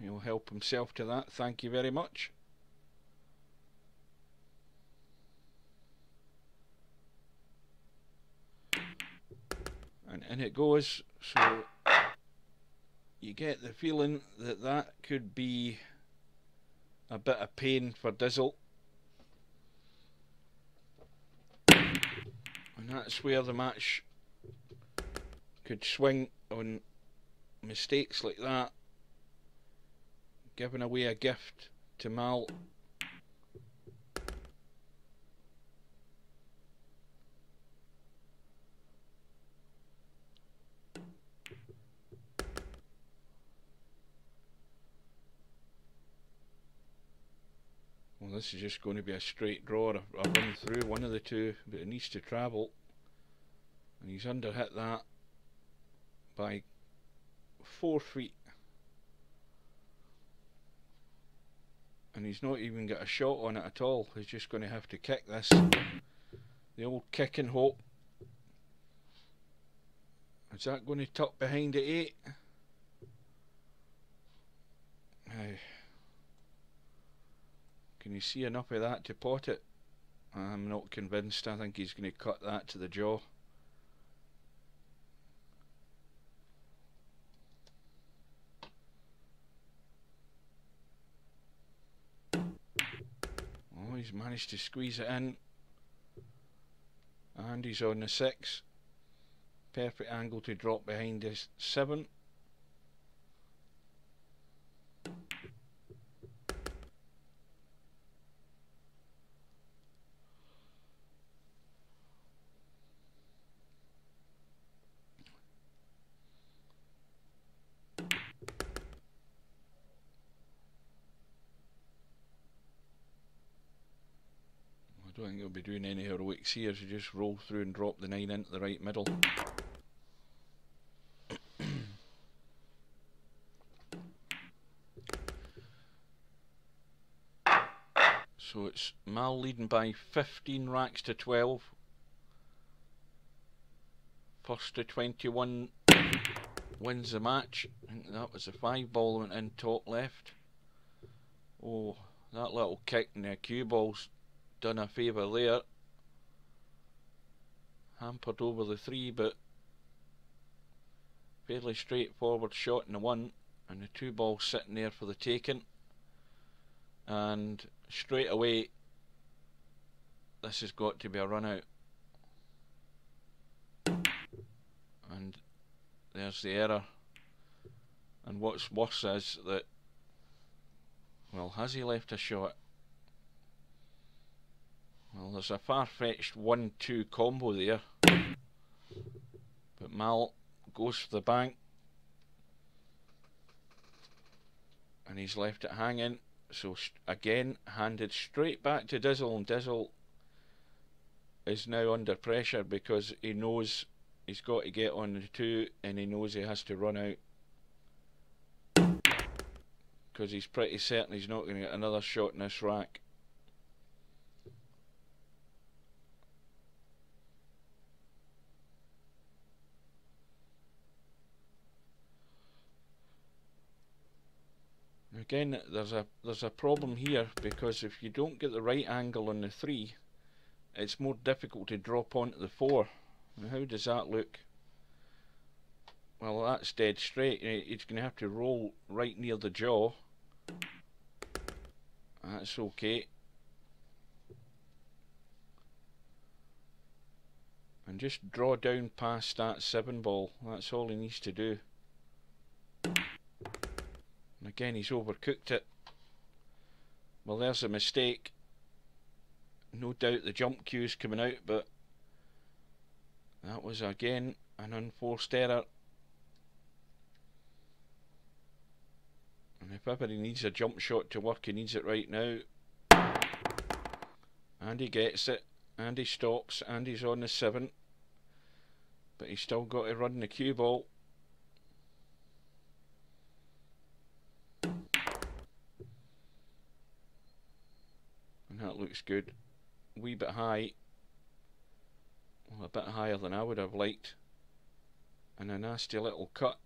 He'll help himself to that. Thank you very much. And in it goes. So you get the feeling that that could be a bit of pain for Dizzle. And that's where the match could swing on mistakes like that, giving away a gift to Mal. Well, this is just going to be a straight draw, a run through, one of the two, but it needs to travel. And he's underhit that by 4 feet. And he's not even got a shot on it at all. He's just going to have to kick this. The old kick and hope. Is that going to tuck behind at 8? Can you see enough of that to pot it? I'm not convinced. I think he's going to cut that to the jaw. Oh, he's managed to squeeze it in. And he's on the 6. Perfect angle to drop behind his 7. I don't think he'll be doing any heroics here, so just roll through and drop the 9 into the right middle. So it's Mal leading by 15 racks to 12. First to 21 wins the match. I think that was a 5 ball went in top left. Oh, that little kick in the cue ball's done a favour there. Hampered over the 3, but fairly straightforward shot in the 1, and the 2 balls sitting there for the taking. And straight away, this has got to be a run out. And there's the error. And what's worse is that, well, has he left a shot? Well, there's a far-fetched 1-2 combo there. But Mal goes for the bank. And he's left it hanging. So again, handed straight back to Dizzle, and Dizzle is now under pressure because he knows he's got to get on the 2, and he knows he has to run out. Because he's pretty certain he's not going to get another shot in this rack. Again, there's a problem here, because if you don't get the right angle on the 3, it's more difficult to drop onto the 4. Now, how does that look? Well, that's dead straight. It's going to have to roll right near the jaw. That's okay. And just draw down past that 7 ball. That's all he needs to do. And again, he's overcooked it. Well, there's a mistake. No doubt the jump cue's coming out, but that was again an unforced error. And if ever he needs a jump shot to work, he needs it right now. And he gets it, and he stops, and he's on the 7. But he's still got to run the cue ball. And that looks good. A wee bit high. Well, a bit higher than I would have liked. And a nasty little cut.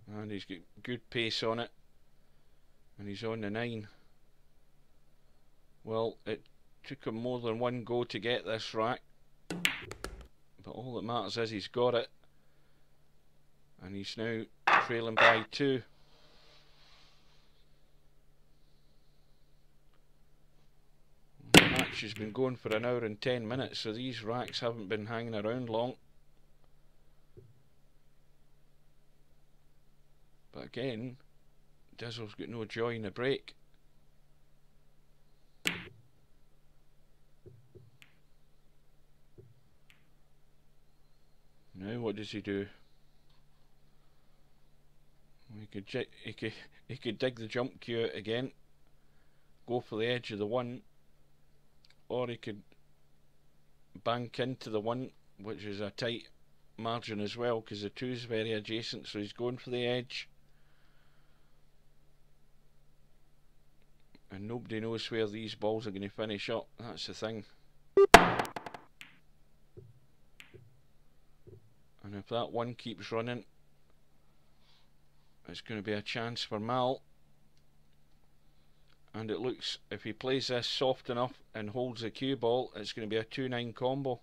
And he's got good pace on it. And he's on the 9. Well, it took him more than one go to get this rack. But all that matters is he's got it. And he's now trailing by 2. match has been going for an hour and 10 minutes, so these racks haven't been hanging around long. But again, Dizzle's got no joy in the break. Now what does he do? He could dig the jump cue out again, go for the edge of the 1, or he could bank into the 1, which is a tight margin as well, because the 2 is very adjacent, so he's going for the edge. And nobody knows where these balls are going to finish up, that's the thing. And if that 1 keeps running, it's going to be a chance for Mal. And it looks, if he plays this soft enough and holds the cue ball, it's going to be a 2-9 combo.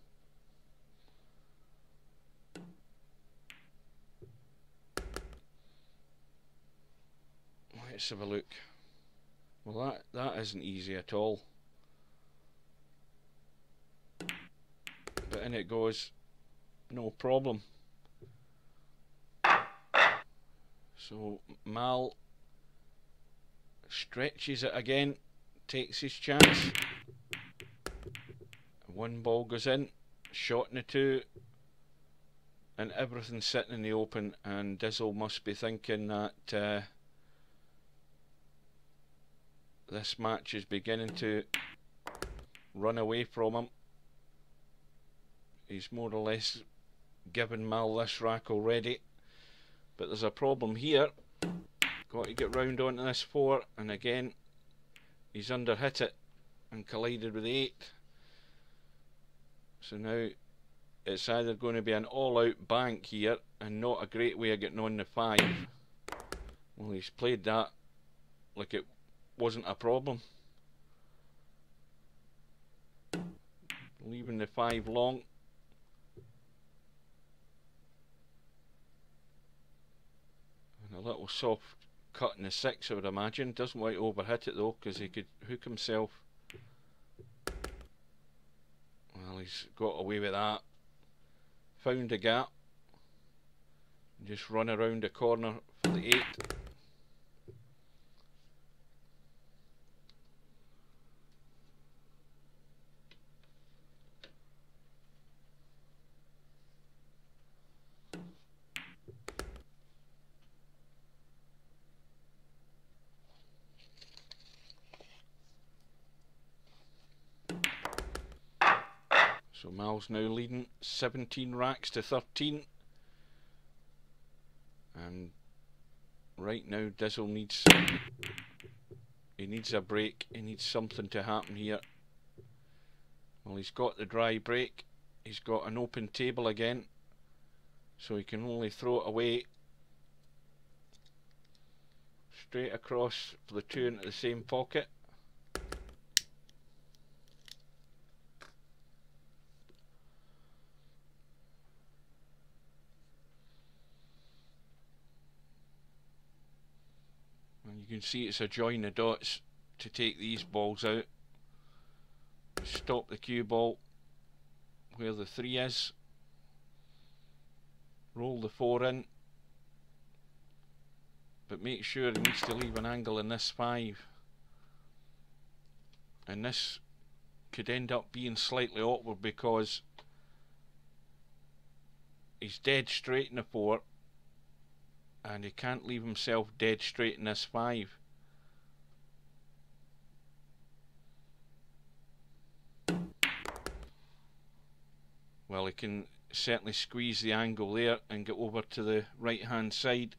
Let's have a look. Well, that isn't easy at all. But in it goes, no problem. So Mal stretches it again, takes his chance. 1 ball goes in, shot in the 2, and everything's sitting in the open, and Dizzle must be thinking that this match is beginning to run away from him. He's more or less given Mal this rack already, but there's a problem here. Got to get round onto this 4, and again he's underhit it and collided with the 8. So now it's either going to be an all-out bank here and not a great way of getting on the 5. Well, he's played that like it wasn't a problem, leaving the 5 long. And a little soft cut in the 6, I would imagine. Doesn't want to overhit it though, because he could hook himself. Well, he's got away with that. Found a gap. Just run around the corner for the 8. So Mal's now leading 17 racks to 13. And right now Dizzle needs a break. He needs something to happen here. Well, he's got the dry break. He's got an open table again, so he can only throw it away. Straight across for the 2 into the same pocket. You can see it's a join the dots to take these balls out. Stop the cue ball where the 3 is. Roll the 4 in. But make sure he needs to leave an angle in this 5. And this could end up being slightly awkward because he's dead straight in the 4. And he can't leave himself dead straight in this 5. Well, he can certainly squeeze the angle there and get over to the right hand side.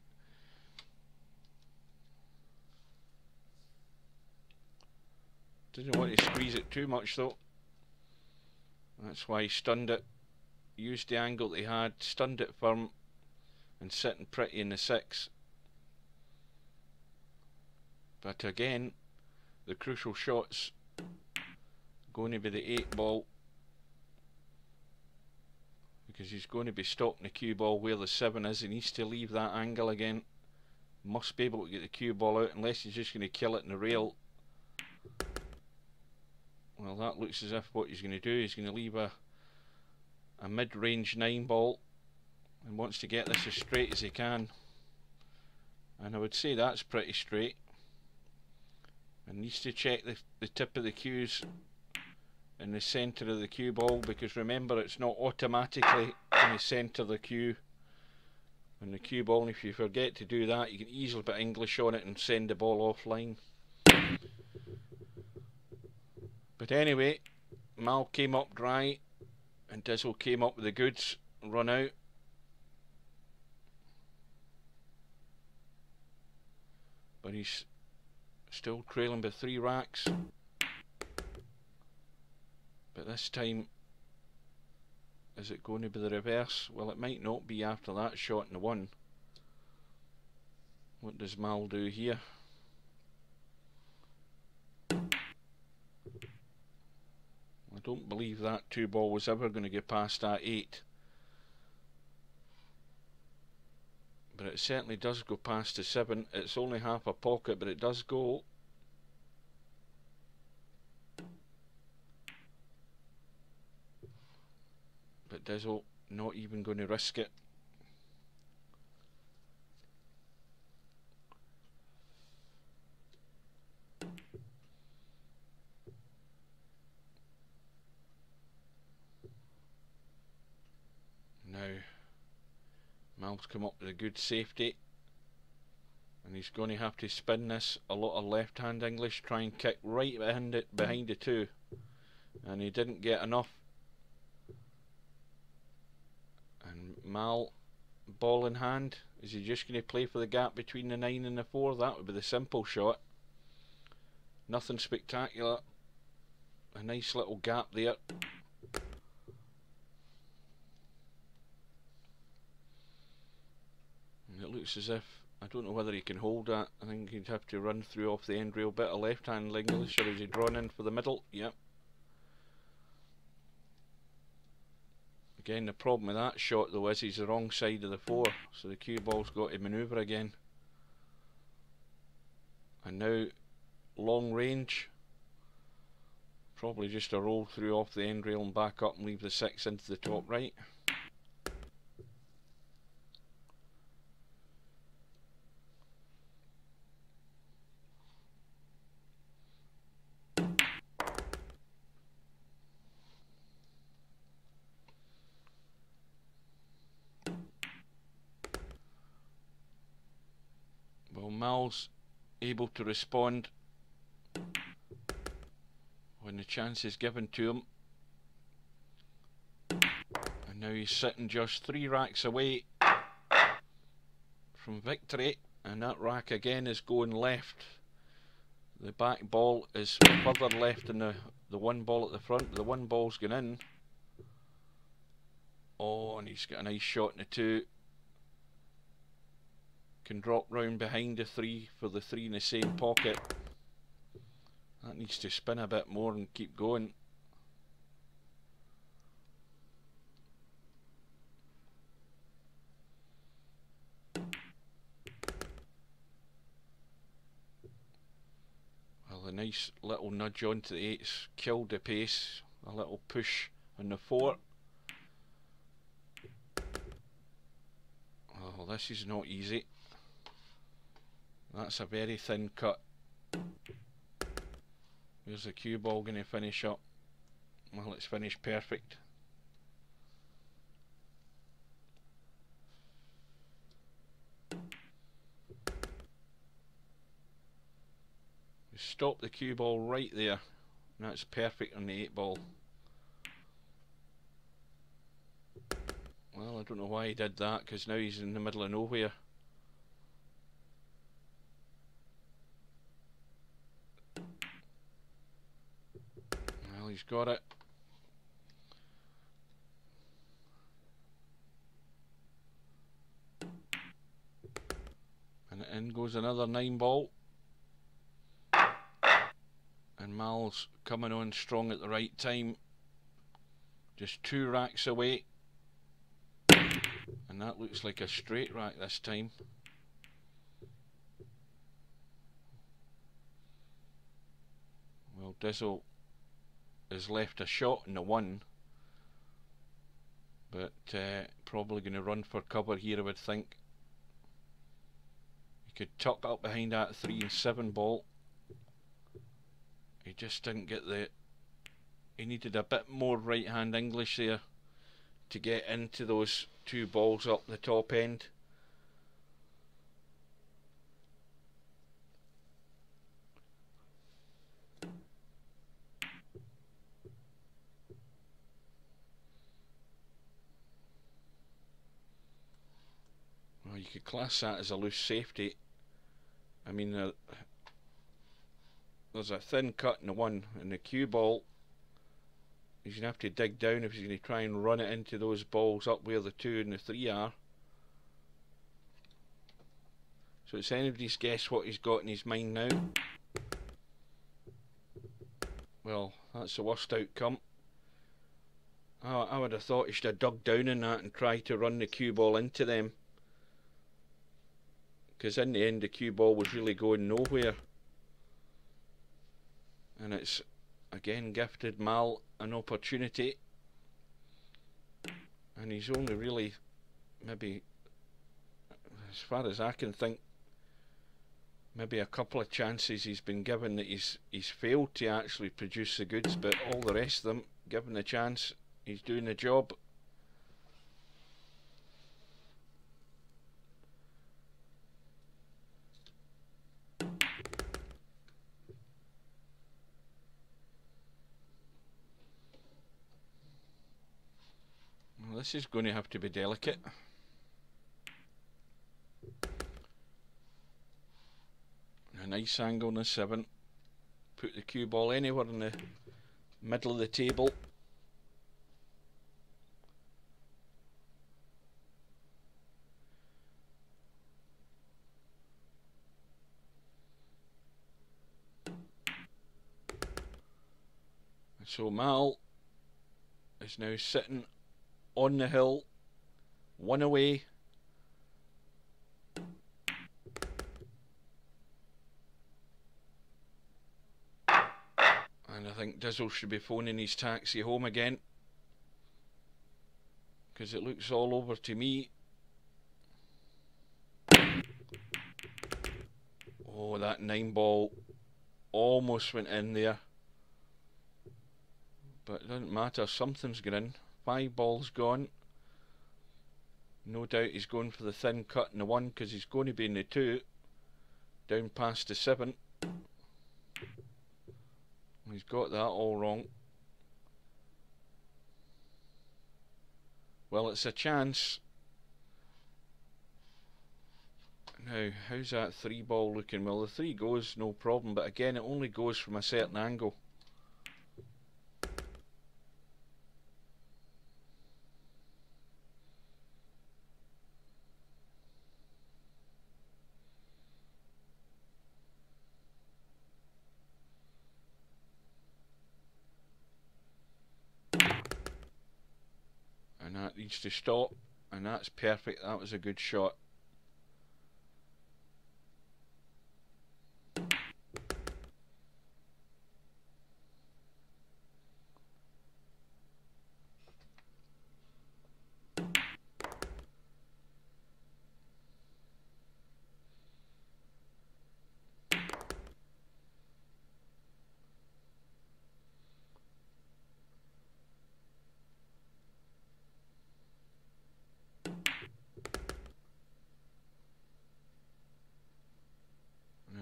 Didn't want to squeeze it too much though. That's why he stunned it. Used the angle that he had, stunned it firm, and sitting pretty in the 6. But again, the crucial shot's going to be the 8 ball, because he's going to be stopping the cue ball where the 7 is. He needs to leave that angle again. Must be able to get the cue ball out, unless he's just going to kill it in the rail. Well, that looks as if what he's going to do is going to leave a mid-range 9 ball and wants to get this as straight as he can. And I would say that's pretty straight. And needs to check the tip of the cues in the centre of the cue ball, because remember, it's not automatically in the centre of the cue and the cue ball, and if you forget to do that, you can easily put English on it and send the ball offline. But anyway, Mal came up dry and Dizzle came up with the goods, run out. But he's still trailing by 3 racks. But this time, is it going to be the reverse? Well, it might not be after that shot in the 1. What does Mal do here? I don't believe that 2 ball was ever going to get past that 8. But it certainly does go past the 7. It's only half a pocket, but it does go. But Dizzle not even going to risk it. Now Mal's come up with a good safety, and he's going to have to spin this a lot of left hand English, try and kick right behind the 2, and he didn't get enough. And Mal, ball in hand, is he just going to play for the gap between the 9 and the 4? That would be the simple shot. Nothing spectacular, a nice little gap there. It looks as if, I don't know whether he can hold that. I think he'd have to run through off the end rail. Bit of left hand English, or is he drawn in for the middle? Yep. Again, the problem with that shot though is he's the wrong side of the 4, so the cue ball's got to manoeuvre again. And now long range, probably just a roll through off the end rail and back up and leave the 6 into the top right. Well, Mal's able to respond when the chance is given to him, and now he's sitting just 3 racks away from victory, and that rack again is going left. The back ball is further left than the 1 ball at the front, but the 1 ball's gone in. Oh, and he's got a nice shot in the 2. Can drop round behind the 3 for the 3 in the same pocket. That needs to spin a bit more and keep going. Well, a nice little nudge onto the 8's killed the pace. A little push on the 4. Oh, this is not easy. That's a very thin cut. Where's the cue ball going to finish up? Well, it's finished perfect. You stop the cue ball right there, and that's perfect on the 8 ball. Well, I don't know why he did that, because now he's in the middle of nowhere. Well, he's got it. And in goes another 9 ball. And Mal's coming on strong at the right time. Just 2 racks away. And that looks like a straight rack this time. Well, Dizzle has left a shot in the 1, but probably going to run for cover here, I would think. He could tuck up behind that 3 and 7 ball. He just didn't get the... He needed a bit more right hand English there to get into those 2 balls up the top end. Well, you could class that as a loose safety. I mean, there's a thin cut in the 1, and the cue ball, he's going to have to dig down if he's going to try and run it into those balls up where the 2 and the 3 are. So it's anybody's guess what he's got in his mind now. Well, that's the worst outcome. I would have thought he should have dug down in that and tried to run the cue ball into them, because in the end the cue ball was really going nowhere. And it's again gifted Mal an opportunity, and he's only really, maybe as far as I can think, maybe a couple of chances he's been given that he's failed to actually produce the goods, but all the rest of them, given the chance, he's doing the job. Well, this is going to have to be delicate. A nice angle on the 7. Put the cue ball anywhere in the middle of the table. So Mal is now sitting on the hill, 1 away. And I think Dizzle should be phoning his taxi home again, because it looks all over to me. Oh, that 9 ball almost went in there. But it doesn't matter, something's gone in. 5 balls gone. No doubt he's going for the thin cut in the 1, because he's going to be in the 2. Down past the 7. He's got that all wrong. Well, it's a chance. Now, how's that 3 ball looking? Well, the 3 goes, no problem, but again, it only goes from a certain angle. And that needs to stop, and that's perfect. That was a good shot.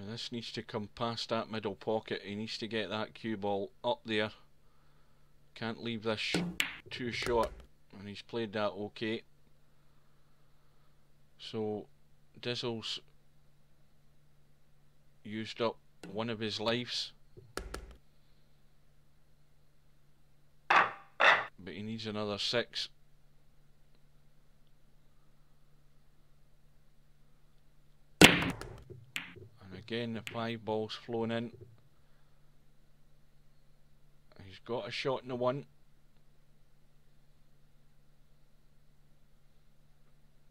This needs to come past that middle pocket. He needs to get that cue ball up there. Can't leave this too short, and he's played that okay. So Dizzle's used up one of his lives, but he needs another 6. Again, the 5 balls flown in. He's got a shot in the 1.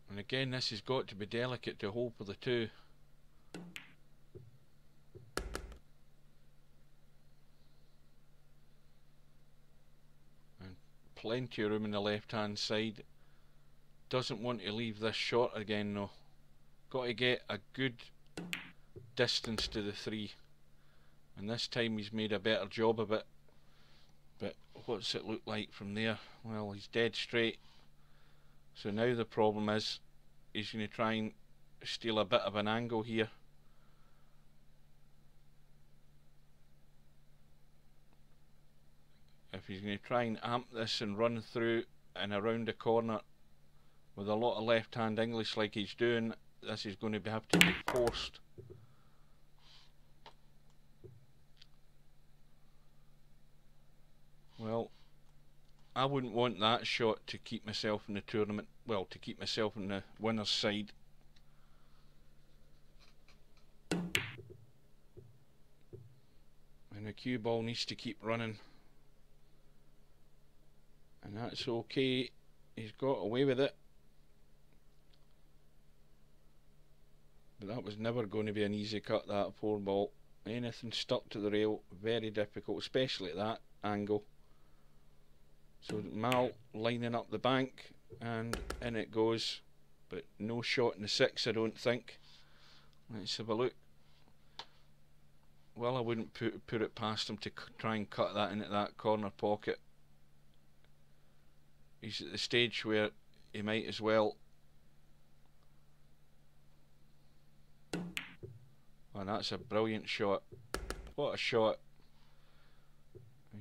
And again, this has got to be delicate to hold for the 2. plenty of room on the left hand side. Doesn't want to leave this short again though. Got to get a good distance to the 3, and this time he's made a better job of it. But what's it look like from there? Well, he's dead straight. So now the problem is he's going to try and steal a bit of an angle here. If he's going to try and amp this and run through and around the corner with a lot of left hand English like he's doing, this is going to have to be forced. Well, I wouldn't want that shot to keep myself in the tournament, well, to keep myself on the winner's side. And the cue ball needs to keep running. And that's okay, he's got away with it. But that was never going to be an easy cut, that 4 ball. Anything stuck to the rail, very difficult, especially at that angle. So Mal lining up the bank, and in it goes, but no shot in the 6, I don't think. Let's have a look. Well, I wouldn't put it past him to try and cut that into that corner pocket. He's at the stage where he might as well. And that's a brilliant shot. What a shot.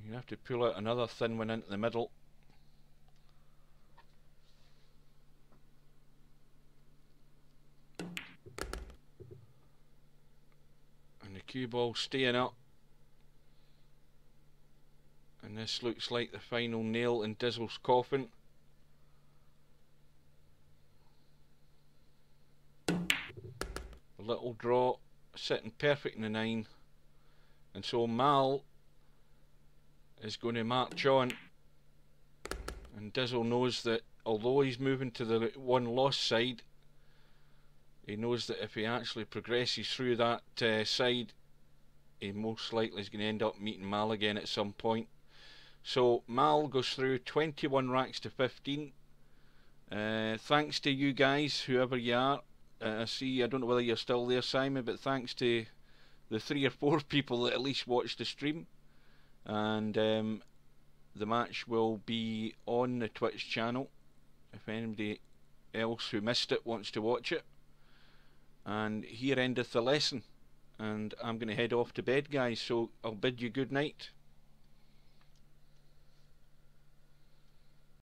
You have to pull out another thin one into the middle. And the cue ball staying up. And this looks like the final nail in Dizzle's coffin. A little draw, sitting perfect in the 9. And so Mal is going to march on. And Dizzle knows that although he's moving to the 1 loss side, he knows that if he actually progresses through that side, he most likely is going to end up meeting Mal again at some point. So Mal goes through 21 racks to 15. Thanks to you guys, whoever you are. I see, I don't know whether you're still there, Simon, but thanks to the 3 or 4 people that at least watched the stream. And the match will be on the Twitch channel if anybody else who missed it wants to watch it. And here endeth the lesson, and I'm going to head off to bed, guys, so I'll bid you good night.